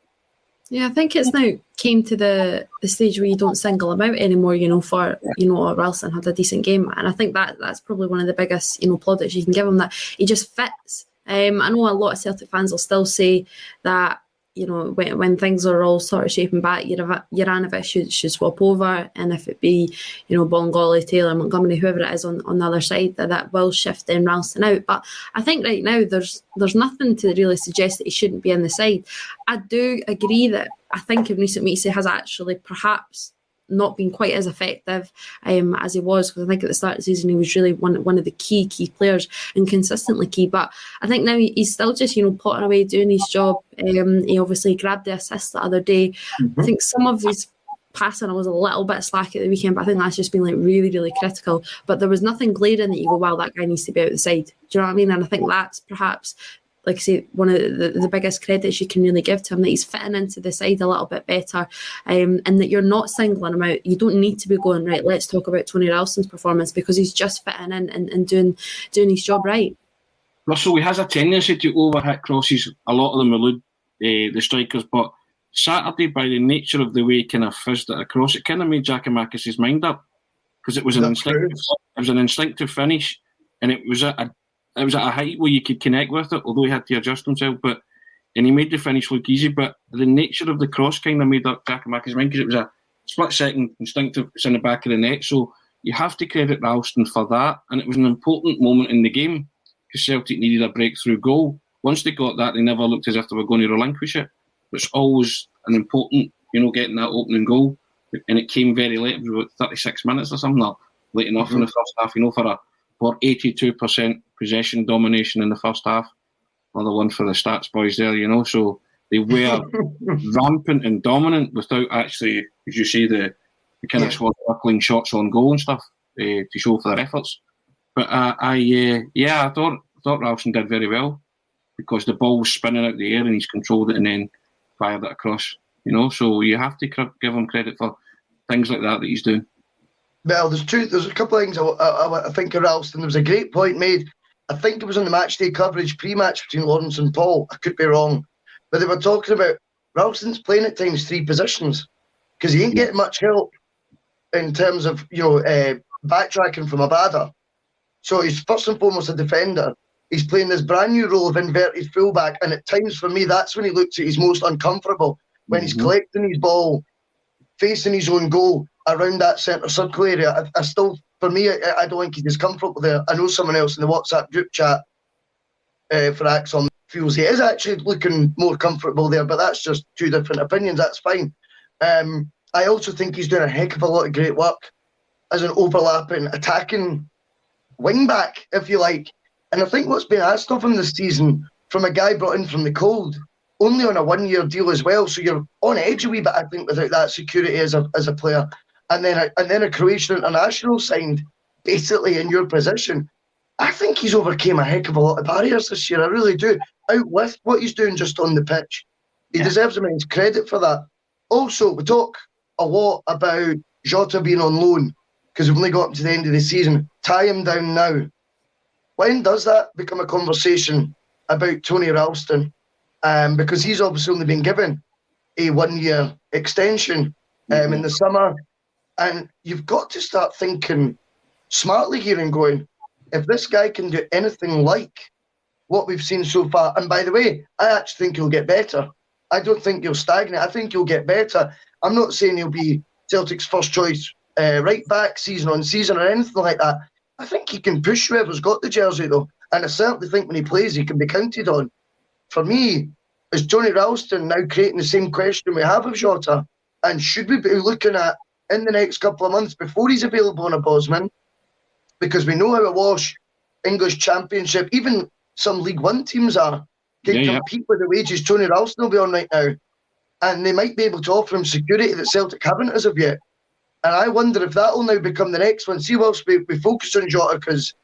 Yeah, I think it's now came to the stage where you don't single him out anymore, for, Ralston had a decent game. And I think that's probably one of the biggest, plaudits you can give him, that he just fits. I know a lot of Celtic fans will still say that, when things are all sort of shaping back, Juranovic should swap over, and if it be, Bongali, Taylor, Montgomery, whoever it is on the other side, that will shift then Ralston out. But I think right now there's nothing to really suggest that he shouldn't be in the side. I do agree that I think in recent weeks he has actually perhaps not been quite as effective as he was, because I think at the start of the season he was really one of the key players and consistently key. But I think now he's still just potting away doing his job. He obviously grabbed the assist the other day. I think some of his passing was a little bit slack at the weekend, but I think that's just been really, really critical. But there was nothing glaring that you go, wow, that guy needs to be out the side. Do you know what I mean? And I think that's perhaps, like I say, one of the biggest credits you can really give to him, that he's fitting into the side a little bit better, and that you're not singling him out. You don't need to be going, right, let's talk about Tony Ralston's performance, because he's just fitting in and doing his job right. Russell, he has a tendency to overhit crosses. A lot of them elude the strikers, but Saturday, by the nature of the way he kind of fizzed it across, it kind of made Giakoumakis' mind up, because it was an instinctive finish, and it was at a height where you could connect with it, although he had to adjust himself. And he made the finish look easy. But the nature of the cross kind of made up Giakoumakis' mind, because it was a split-second instinctive. It's in the back of the net. So you have to credit Ralston for that. And it was an important moment in the game, because Celtic needed a breakthrough goal. Once they got that, they never looked as if they were going to relinquish it. It's always an important, getting that opening goal. And it came very late. It was about 36 minutes or something, or late enough in the first half, for 82% possession domination in the first half. Another one for the stats boys there, So they were rampant and dominant without actually, as you say, the kind of swashbuckling shots on goal and stuff to show for their efforts. But I thought Ralston did very well, because the ball was spinning out the air and he's controlled it and then fired it across. So you have to give him credit for things like that he's doing. Well, there's a couple of things I think of Ralston. There was a great point made. I think it was on the matchday coverage pre-match between Lawrence and Paul. I could be wrong, but they were talking about Ralston's playing at times 3 positions, because he ain't getting much help in terms of backtracking from Abada. So he's first and foremost a defender. He's playing this brand new role of inverted fullback, and at times for me that's when he looks at his most uncomfortable, when he's collecting his ball, facing his own goal around that centre circle area. I still, for me, I don't think he's comfortable there. I know someone else in the WhatsApp group chat for ACSOM feels he is actually looking more comfortable there, but that's just 2 different opinions. That's fine. I also think he's doing a heck of a lot of great work as an overlapping, attacking wing-back, if you like. And I think what's been asked of him this season, from a guy brought in from the cold, only on a 1-year deal as well, so you're on edge a wee bit, I think, without that security as a player. And then a Croatian international signed, basically in your position. I think he's overcame a heck of a lot of barriers this year. I really do. Out with what he's doing just on the pitch. He deserves immense credit for that. Also, we talk a lot about Jota being on loan, because we've only got him to the end of the season. Tie him down now. When does that become a conversation about Tony Ralston? Because he's obviously only been given a 1-year extension in the summer. And you've got to start thinking smartly here and going, if this guy can do anything like what we've seen so far, and by the way, I actually think he'll get better. I don't think he'll stagnate. I think he'll get better. I'm not saying he'll be Celtic's first choice right back season on season or anything like that. I think he can push whoever's got the jersey, though. And I certainly think when he plays, he can be counted on. For me, is Tony Ralston now creating the same question we have of Jota? And should we be looking at, in the next couple of months, before he's available on a Bosman, because we know how awash English Championship, even some League One teams can compete with the wages Tony Ralston will be on right now. And they might be able to offer him security that Celtic haven't as of yet. And I wonder if that will now become the next one. See, whilst we focus on Jota, because,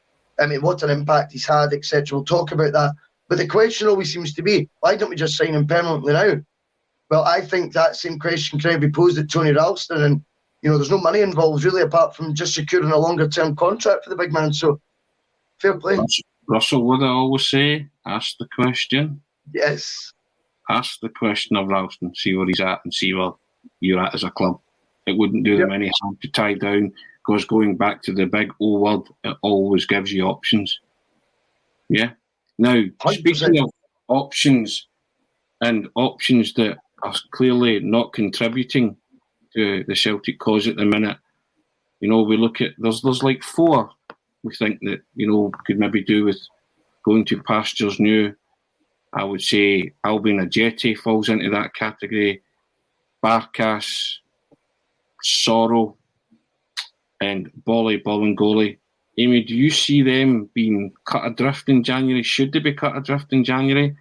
I mean, what an impact he's had, etc. We'll talk about that. But the question always seems to be, why don't we just sign him permanently now? Well, I think that same question can be posed at Tony Ralston. And, there's no money involved, really, apart from just securing a longer-term contract for the big man. So, fair play. Russell, what I always say, ask the question. Yes. Ask the question of Ralston, see where he's at and see where you're at as a club. It wouldn't do them any harm to tie down, because going back to the big O word, it always gives you options. Yeah. Now, 100%. Speaking of options, and options that are clearly not contributing to the Celtic cause at the minute. You know, we look at, there's like 4 we think that, you know, could maybe do with going to pastures new. I would say Albion Ajeti falls into that category. Barkas, Sorrow, and Bolingoli. Amy, do you see them being cut adrift in January? Should they be cut adrift in January?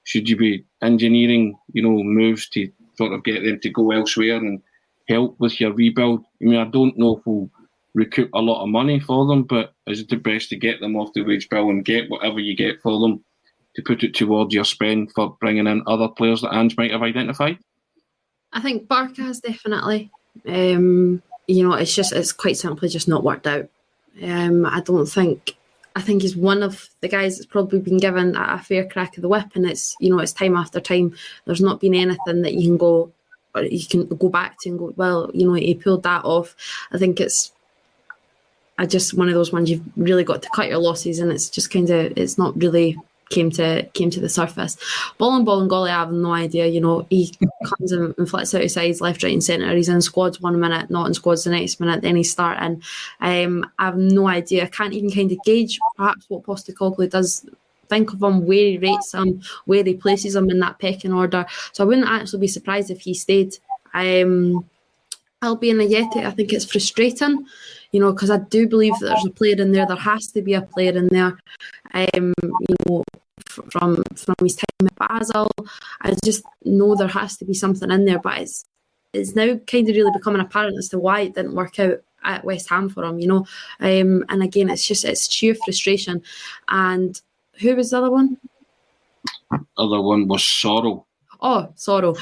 Should you be engineering, you know, moves to sort of get them to go elsewhere and help with your rebuild? I mean, I don't know if we'll recoup a lot of money for them, but is it the best to get them off the wage bill and get whatever you get for them to put it towards your spend for bringing in other players that Ange might have identified? I think Barkas definitely. You know, it's quite simply just not worked out. I think he's one of the guys that's probably been given a fair crack of the whip, and it's, you know, it's time after time. There's not been anything that you can go back to and go, well, you know, he pulled that off. I think it's just one of those ones you've really got to cut your losses, and it's just it's not really came to the surface. Bolingoli, I have no idea. You know, he comes and flits out his sides left, right and centre. He's in squads 1 minute, not in squads the next minute, then he's starting. I have no idea. I can't even kind of gauge perhaps what Postecoglou does think of him, where he rates him, where he places him in that pecking order. So I wouldn't actually be surprised if he stayed. Albion Ajeti, I think it's frustrating, you know, because I do believe that there's a player in there. There has to be a player in there, you know, from his time at Basel. I just know there has to be something in there, but it's now kind of really becoming apparent as to why it didn't work out at West Ham for him, you know. And again, it's sheer frustration. And who was the other one? Other one was Sorrow. Oh, Sorrow.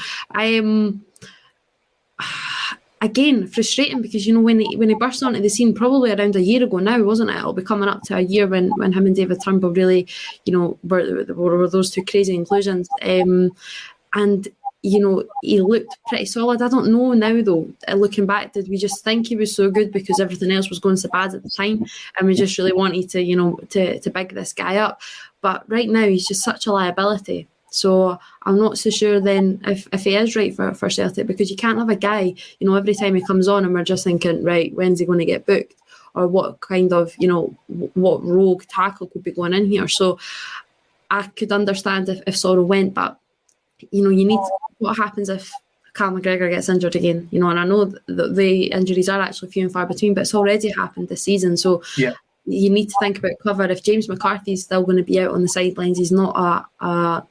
Again, frustrating because, you know, when he burst onto the scene probably around a year ago now, wasn't it? It'll be coming up to a year when him and David Turnbull really, you know, were those 2 crazy inclusions. And, you know, he looked pretty solid. I don't know now, though, looking back, did we just think he was so good because everything else was going so bad at the time and we just really wanted to, you know, to big this guy up? But right now, he's just such a liability. So I'm not so sure then if he is right for Celtic, because you can't have a guy, you know, every time he comes on and we're just thinking, right, when's he going to get booked? Or what kind of, you know, what rogue tackle could be going in here? So I could understand if Sorrow went, but, you know, what happens if Cal McGregor gets injured again? You know, and I know that the injuries are actually few and far between, but it's already happened this season. So yeah. You need to think about cover. If James McCarthy's still going to be out on the sidelines, he's not a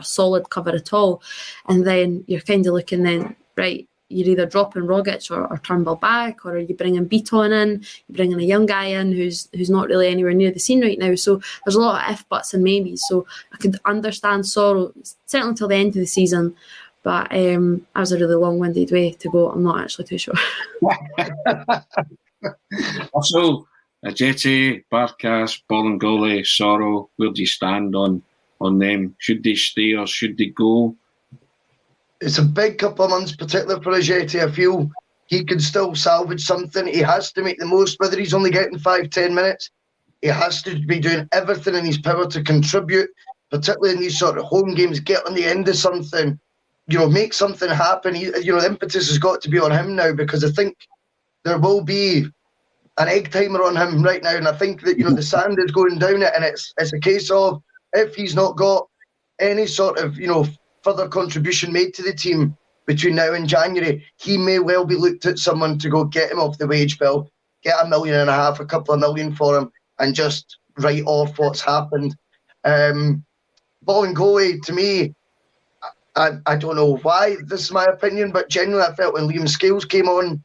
solid cover at all. And then you're kind of looking then, right, you're either dropping Rogic or Turnbull back, or are you bringing Beaton in, you're bringing a young guy in who's not really anywhere near the scene right now. So there's a lot of if, buts and maybes. So I could understand Sorrow, certainly until the end of the season. But that was a really long-winded way to go. I'm not actually too sure. Also, Ajeti, Barkas, Bolingoli, Sorrow, where do you stand on them? Should they stay or should they go? It's a big couple of months, particularly for Ajeti. I feel he could still salvage something. He has to make the most, whether he's only getting 5-10 minutes. He has to be doing everything in his power to contribute, particularly in these sort of home games, get on the end of something, you know, make something happen. You know, the impetus has got to be on him now, because I think there will be an egg timer on him right now, and I think that, you know, the sand is going down it, and it's a case of, if he's not got any sort of, you know, further contribution made to the team between now and January, he may well be looked at someone to go get him off the wage bill, get $1.5 million, a couple of million for him, and just write off what's happened. Bolingoli, to me, I don't know why this is my opinion, but generally I felt when Liam Scales came on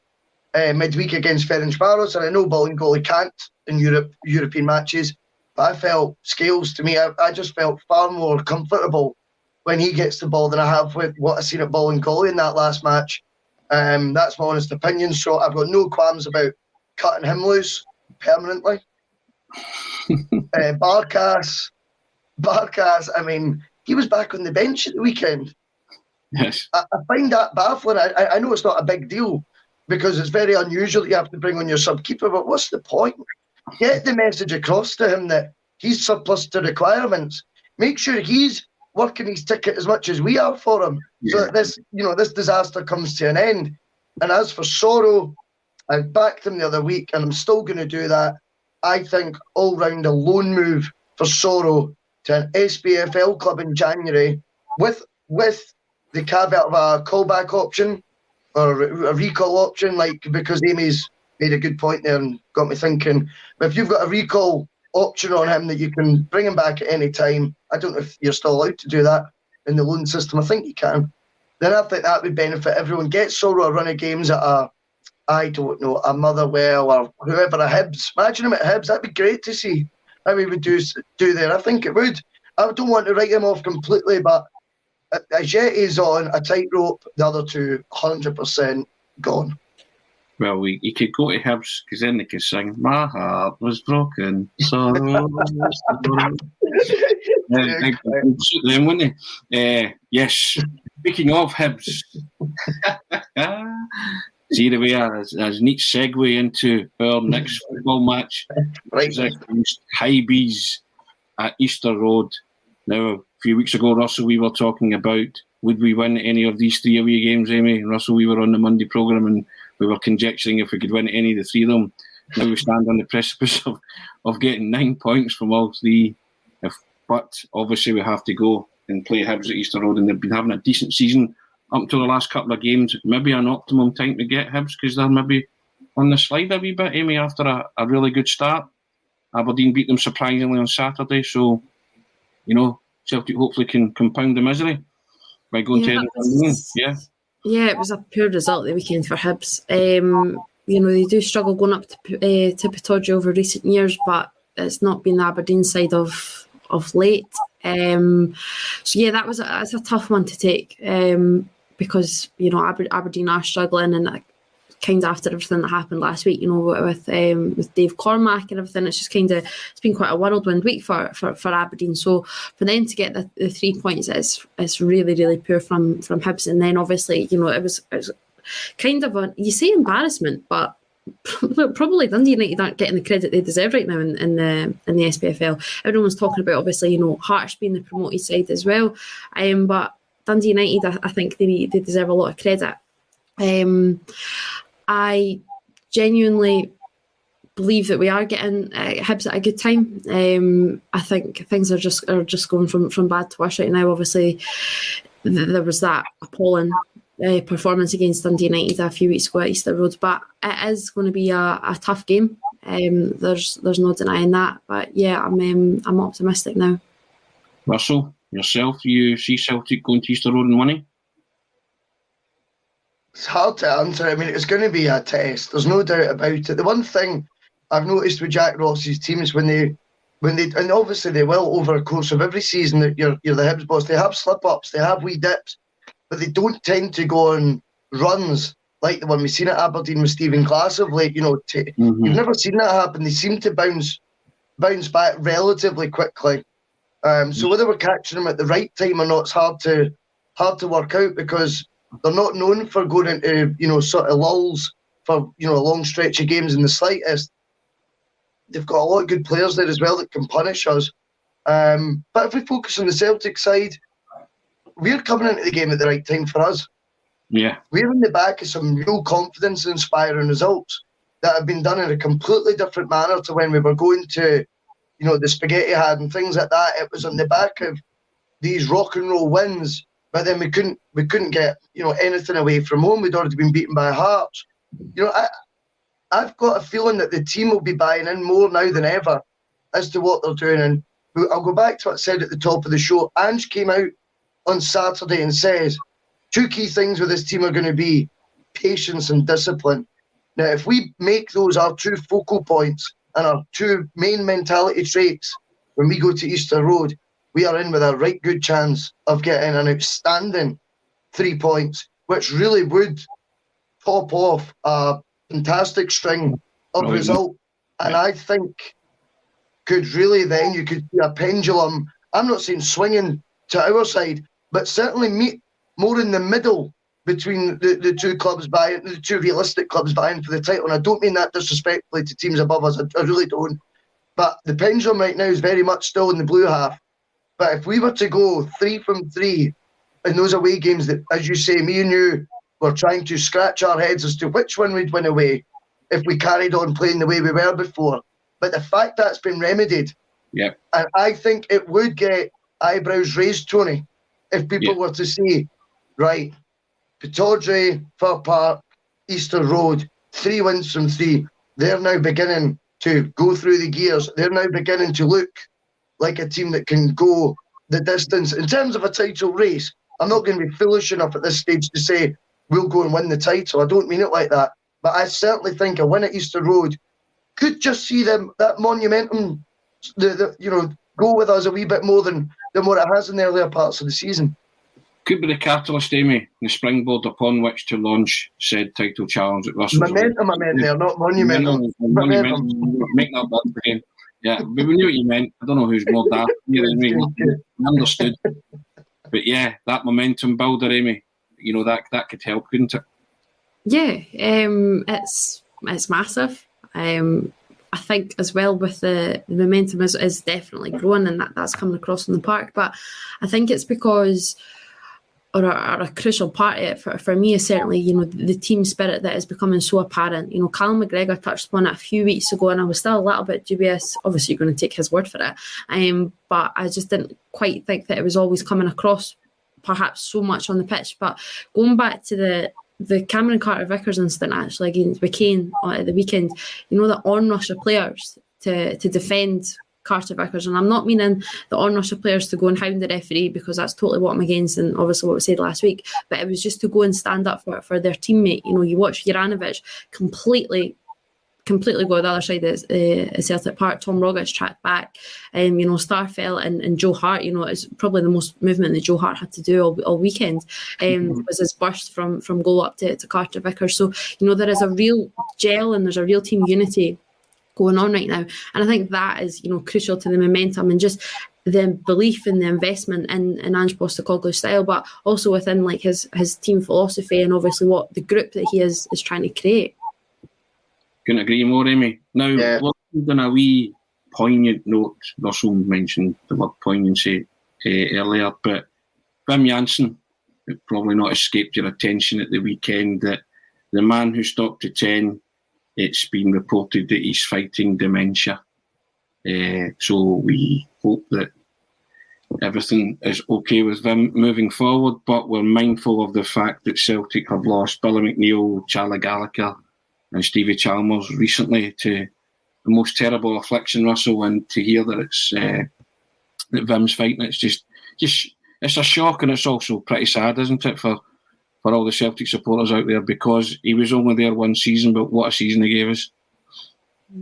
midweek against Ferencváros, and I know Bolingoli can't in European matches, but I felt Scales, to me, I just felt far more comfortable when he gets the ball than I have with what I've seen at Bolingoli in that last match. That's my honest opinion. So I've got no qualms about cutting him loose permanently. Barkas, I mean, he was back on the bench at the weekend. Yes. I find that baffling. I know it's not a big deal, because it's very unusual that you have to bring on your sub-keeper, but what's the point? Get the message across to him that he's surplus to requirements. Make sure he's working his ticket as much as we are for him, so that this disaster comes to an end. And as for Sorrow, I backed him the other week, and I'm still going to do that. I think all round a loan move for Sorrow to an SPFL club in January, with the caveat of a callback option or a recall option, because Amy's made a good point there and got me thinking. But if you've got a recall option on him that you can bring him back at any time, I don't know if you're still allowed to do that in the loan system. I think you can. Then I think that would benefit everyone. Get Sorrow a run of games at a Motherwell or whoever, a Hibs. Imagine him at Hibs. That'd be great to see how he would do there. I think it would. I don't want to write him off completely, but as yet he's on a tightrope. The other two, 100% gone. Well, he could go to Hibs, because then they could sing "My Heart Was Broken." Sorrow. Then, wouldn't they? Yes. Speaking of Hibs, see the way as neat segue into our next football match. Right. High Bees at Easter Road. Now, a few weeks ago, Russell, we were talking about would we win any of these three away games, Amy? Russell, we were on the Monday programme and we were conjecturing if we could win any of the three of them. Now we stand on the precipice of getting 9 points from all three. But obviously we have to go and play Hibs at Easter Road, and they've been having a decent season up until the last couple of games. Maybe an optimum time to get Hibs, because they're maybe on the slide a wee bit, Amy, after a really good start. Aberdeen beat them surprisingly on Saturday, so, Celtic hopefully can compound the misery by going to Edinburgh. Yeah, it was a poor result the weekend for Hibs. They do struggle going up to Pittodrie over recent years, but it's not been the Aberdeen side of late. That was a tough one to take, because Aberdeen are struggling, and kind of after everything that happened last week, with Dave Cormack and everything, it's just it's been quite a whirlwind week for Aberdeen. So for them to get the 3 points is really, really poor from Hibs. And then obviously, it was kind of you say embarrassment, but probably Dundee United aren't getting the credit they deserve right now in the SPFL. Everyone's talking about, obviously, Hearts being the promoted side as well, but Dundee United, I think they deserve a lot of credit. I genuinely believe that we are getting Hibs at a good time. I think things are just going from bad to worse right now. Obviously, there was that appalling performance against Dundee United a few weeks ago at Easter Road, but it is going to be a tough game. There's no denying that. But yeah, I'm optimistic now. Russell, yourself, you see Celtic going to Easter Road and winning? It's hard to answer. I mean, it's going to be a test. There's no doubt about it. The one thing I've noticed with Jack Ross's teams, when they, and obviously they will over the course of every season that you're the Hibs boss, they have slip-ups, they have wee dips, but they don't tend to go on runs like the one we've seen at Aberdeen with Stephen Glass of late. You've never seen that happen. They seem to bounce back relatively quickly. So whether we're catching them at the right time or not, it's hard to work out, because they're not known for going into, sort of lulls for, a long stretch of games in the slightest. They've got a lot of good players there as well that can punish us. But if we focus on the Celtic side, we're coming into the game at the right time for us. Yeah. We're in the back of some real confidence-inspiring results that have been done in a completely different manner to when we were going to, the Spaghetti Had and things like that. It was on the back of these rock and roll wins, but then we couldn't get, anything away from home. We'd already been beaten by Hearts. I've got a feeling that the team will be buying in more now than ever as to what they're doing. And I'll go back to what I said at the top of the show. Ange came out on Saturday and says, 2 key things with this team are going to be patience and discipline. Now, if we make those our 2 focal points and our 2 main mentality traits when we go to Easter Road, we are in with a right good chance of getting an outstanding 3 points, which really would top off a fantastic string of result. And I think could really then, you could see a pendulum, I'm not saying swinging to our side, but certainly meet more in the middle between the 2 clubs vying, the 2 realistic clubs vying for the title. And I don't mean that disrespectfully to teams above us, I really don't. But the pendulum right now is very much still in the blue half. But if we were to go 3 from 3 in those away games that, as you say, me and you were trying to scratch our heads as to which one we'd win away if we carried on playing the way we were before. But the fact that's been remedied, Yep. and I think it would get eyebrows raised, Tony, if people were to say, right, Pittodrie, Fir Park, Easter Road, 3 wins from 3. They're now beginning to go through the gears. They're now beginning to look like a team that can go the distance. In terms of a title race, I'm not going to be foolish enough at this stage to say we'll go and win the title. I don't mean it like that. But I certainly think a win at Easter Road could just see them, that momentum, go with us a wee bit more than what it has in the earlier parts of the season. Could be the catalyst, Amy, the springboard upon which to launch said title challenge at Russell's. Momentum, I meant there, not monumentum. Momentum. Make that word again. Yeah, but we knew what you meant. I don't know who's more daft here than me. I understood. But yeah, that momentum builder, Amy, that could help, couldn't it? Yeah, it's massive. I think as well with the momentum is definitely growing, and that's coming across in the park. But I think it's because, or a crucial part of it for me is certainly, the team spirit that is becoming so apparent. Callum McGregor touched upon it a few weeks ago, and I was still a little bit dubious. Obviously, you're going to take his word for it. But I just didn't quite think that it was always coming across perhaps so much on the pitch. But going back to the Cameron Carter-Vickers incident actually against McCain at the weekend, the onrush of players to defend Carter-Vickers, and I'm not meaning the onrush of players to go and hound the referee, because that's totally what I'm against, and obviously what we said last week, but it was just to go and stand up for their teammate. You watch Juranovic completely go the other side of Celtic Park. Tom Rogic tracked back, Starfelt and Joe Hart. It's probably the most movement that Joe Hart had to do all weekend. Was his burst from goal up to Carter-Vickers. So there is a real gel and there's a real team unity going on right now, and I think that is crucial to the momentum and just the belief in the investment in Ange Postecoglou's style, but also within like his team philosophy and obviously what the group that he is trying to create. Couldn't agree more, Amy. Now, we're on a wee poignant note. Russell mentioned the word poignancy earlier, but Wim Jansen, it probably not escaped your attention at the weekend that the man who stopped to 10, it's been reported that he's fighting dementia. So we hope that everything is okay with Wim moving forward, but we're mindful of the fact that Celtic have lost Billy McNeil, Charlie Gallagher and Stevie Chalmers recently to the most terrible affliction, Russell, and to hear that it's that Wim's fighting, it's just it's a shock, and it's also pretty sad, isn't it, for all the Celtic supporters out there, because he was only there one season, but what a season he gave us.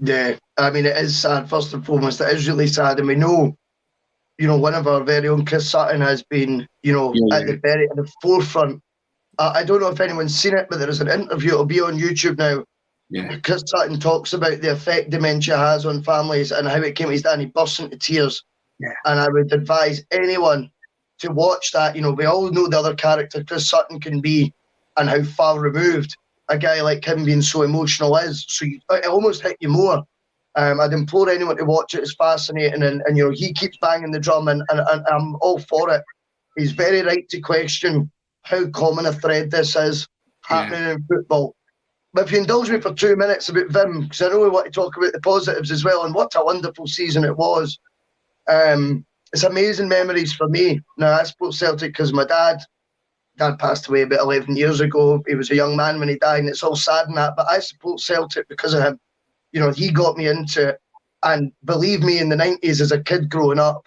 Yeah, I mean, it is sad, first and foremost. It is really sad, and we know, one of our very own, Chris Sutton, has been, at the forefront. I don't know if anyone's seen it, but there is an interview, it'll be on YouTube now. Yeah. Chris Sutton talks about the effect dementia has on families and how it came to his dad, and he bursts into tears. Yeah. And I would advise anyone to watch that. We all know the other character Chris Sutton can be and how far removed a guy like him being so emotional is. So it almost hit you more. I'd implore anyone to watch it. It's fascinating, and he keeps banging the drum, and I'm all for it. He's very right to question how common a thread this is happening in football. But if you indulge me for 2 minutes about Wim, because I know we want to talk about the positives as well, and what a wonderful season it was. It's amazing memories for me. Now, I support Celtic because my dad passed away about 11 years ago. He was a young man when he died, and it's all sad and that, but I support Celtic because of him. He got me into it. And believe me, in the 90s, as a kid growing up,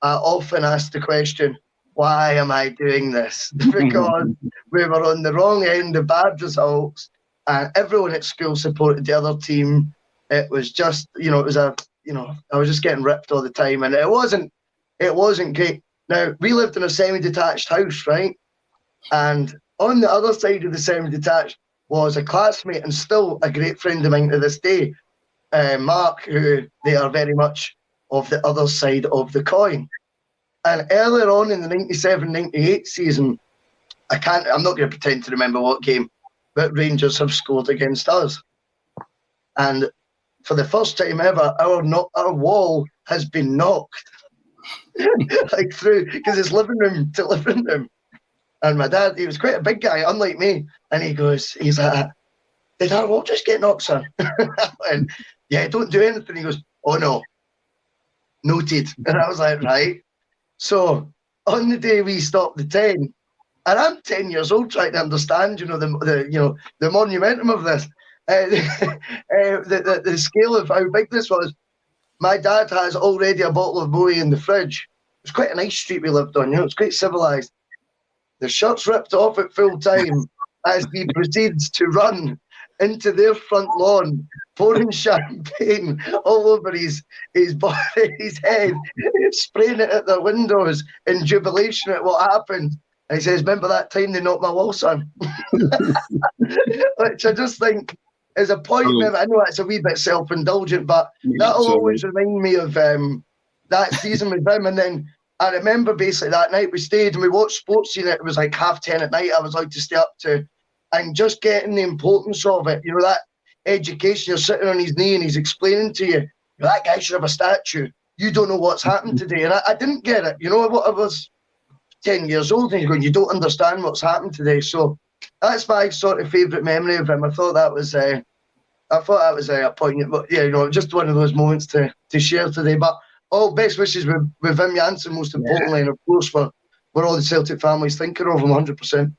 I often asked the question, why am I doing this? Because we were on the wrong end of bad results, and everyone at school supported the other team. It was just, I was just getting ripped all the time, and it wasn't great. Now, we lived in a semi-detached house, right? And on the other side of the semi-detached was a classmate and still a great friend of mine to this day, Mark, who they are very much of the other side of the coin. And earlier on in the 97-98 season, I'm not going to pretend to remember what game, but Rangers have scored against us. And for the first time ever, our wall has been knocked. like through, because it's living room to living room. And my dad, he was quite a big guy, unlike me. And he's like, did our watch just get knocked, sir? And yeah, don't do anything. He goes, oh no, noted. And I was like, right. So on the day we stopped the 10, and I'm 10 years old trying to understand, the monumentum of this, the scale of how big this was. My dad has already a bottle of Bowie in the fridge. It's quite a nice street we lived on, it's quite civilised. The shirt's ripped off at full time as he proceeds to run into their front lawn, pouring champagne all over his body, his head, spraying it at their windows in jubilation at what happened. And he says, remember that time they knocked my wall, son? Which I just think is a point. I know that's a wee bit self-indulgent, but that'll always remind me of that season with him. And then I remember basically that night we stayed and we watched sports scene. It was like 10:30 at night. I was allowed to stay up to, and just getting the importance of it. That education. You're sitting on his knee and he's explaining to you, that guy should have a statue. You don't know what's happened today, and I didn't get it. I was 10 years old, and he's going, you don't understand what's happened today. So that's my sort of favourite memory of him. I thought that was a poignant, but just one of those moments to share today. But all best wishes with Wim Jansen, most importantly, and of course for all the Celtic families thinking of him 100%.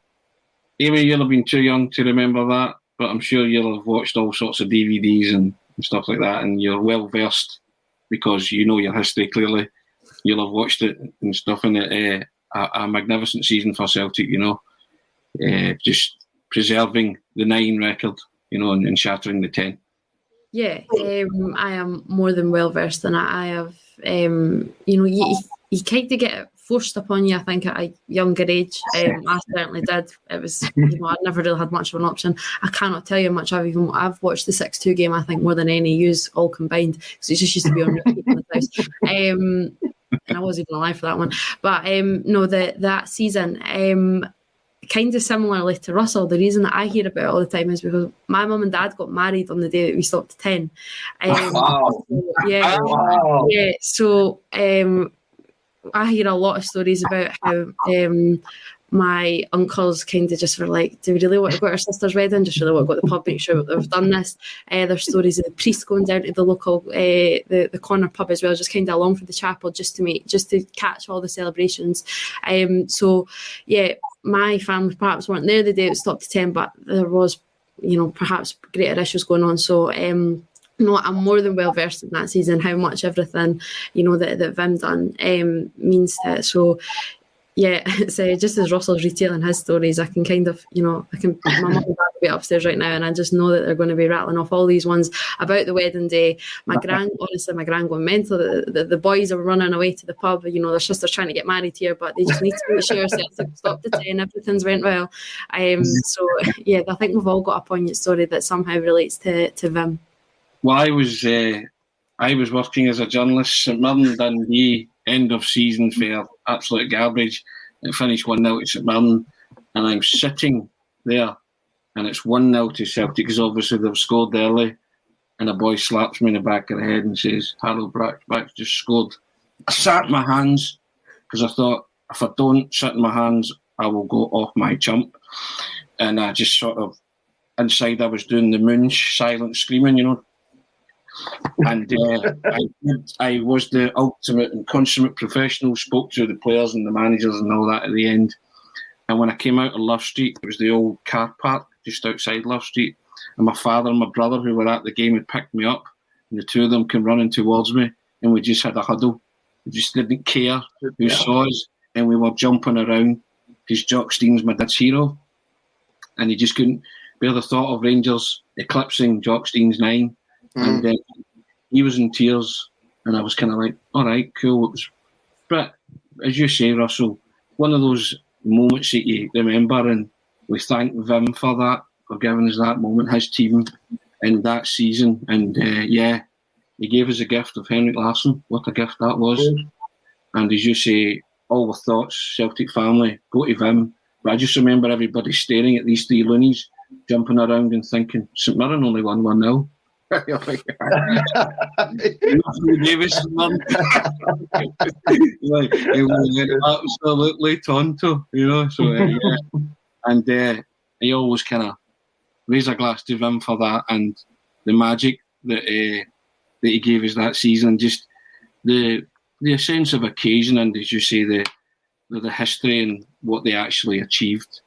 Amy, you'll have been too young to remember that, but I'm sure you'll have watched all sorts of DVDs and stuff like that, and you're well versed because you know your history clearly. You'll have watched it and stuff, and a magnificent season for Celtic, just preserving the 9 record, and shattering the 10. Yeah, I am more than well versed in it. I have, you kind of get it forced upon you, I think, at a younger age. I certainly did. It was, I never really had much of an option. I cannot tell you how much I've watched the 6-2 game, I think, more than any use all combined, because it just used to be on repeat in the house. And I wasn't even alive for that one. But that season, kind of similarly to Russell, the reason that I hear about it all the time is because my mum and dad got married on the day that we stopped at 10. Wow. So I hear a lot of stories about how my uncles kind of just were like, do we really want to go to our sister's wedding? Just really want to go to the pub, make sure that we've done this. There's stories of the priest going down to the local, the corner pub as well, just kind of along for the chapel, just to catch all the celebrations. So yeah, my family perhaps weren't there the day it stopped at 10, but there was, perhaps greater issues going on. So I'm more than well versed in that season, how much everything, that Vim done means to it. So yeah, it's just as Russell's retailing his stories, I can kind of, my mum and dad will be upstairs right now, and I just know that they're going to be rattling off all these ones about the wedding day. My gran going mental. The boys are running away to the pub. Their sister's trying to get married here, but they just need to make sure Celtic stopped at 10, everything's went well. So yeah, I think we've all got a poignant story that somehow relates to Vim. Well, I was working as a journalist. St Mirren Dundee end of season for absolute garbage. It finished 1-0 to St Mirren, and I'm sitting there, and it's 1-0 to Celtic because obviously they've scored early, and a boy slaps me in the back of the head and says, "Harold Brack's just scored." I sat in my hands because I thought, if I don't sit in my hands, I will go off my chump. And I just sort of, inside I was doing the Munch silent screaming, And I was the ultimate and consummate professional, spoke to the players and the managers and all that at the end. And when I came out of Love Street, it was the old car park just outside Love Street. And my father and my brother, who were at the game, had picked me up. And the two of them came running towards me. And we just had a huddle. We just didn't care who saw us. And we were jumping around because Jock Stein's my dad's hero. And he just couldn't bear the thought of Rangers eclipsing Jock Stein's 9. And he was in tears, and I was kind of like, all right, cool. But as you say, Russell, one of those moments that you remember, and we thank Vim for that, for giving us that moment, his team in that season. And he gave us a gift of Henrik Larsson. What a gift that was. And as you say, all the thoughts, Celtic family, go to Vim. But I just remember everybody staring at these 3 loonies, jumping around and thinking, St Mirren only won 1-0. Davis, man. Like, he was absolutely tonto, you know. So, and he always kind of raised a glass to him for that, and the magic that he gave us that season, just the sense of occasion, and as you say, the history and what they actually achieved.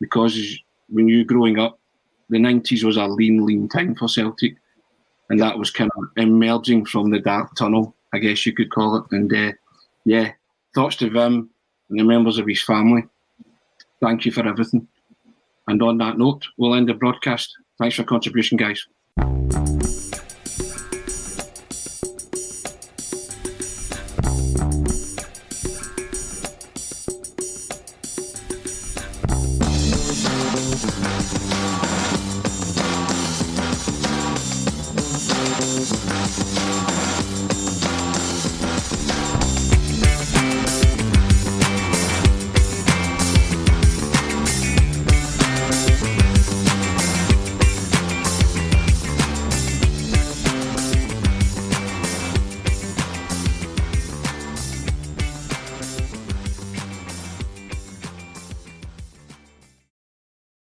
Because when you were growing up, the 90s was a lean time for Celtic, and that was kind of emerging from the dark tunnel, I guess you could call it. And thoughts to Vim and the members of his family. Thank you for everything. And on that note, we'll end the broadcast. Thanks for contribution, guys.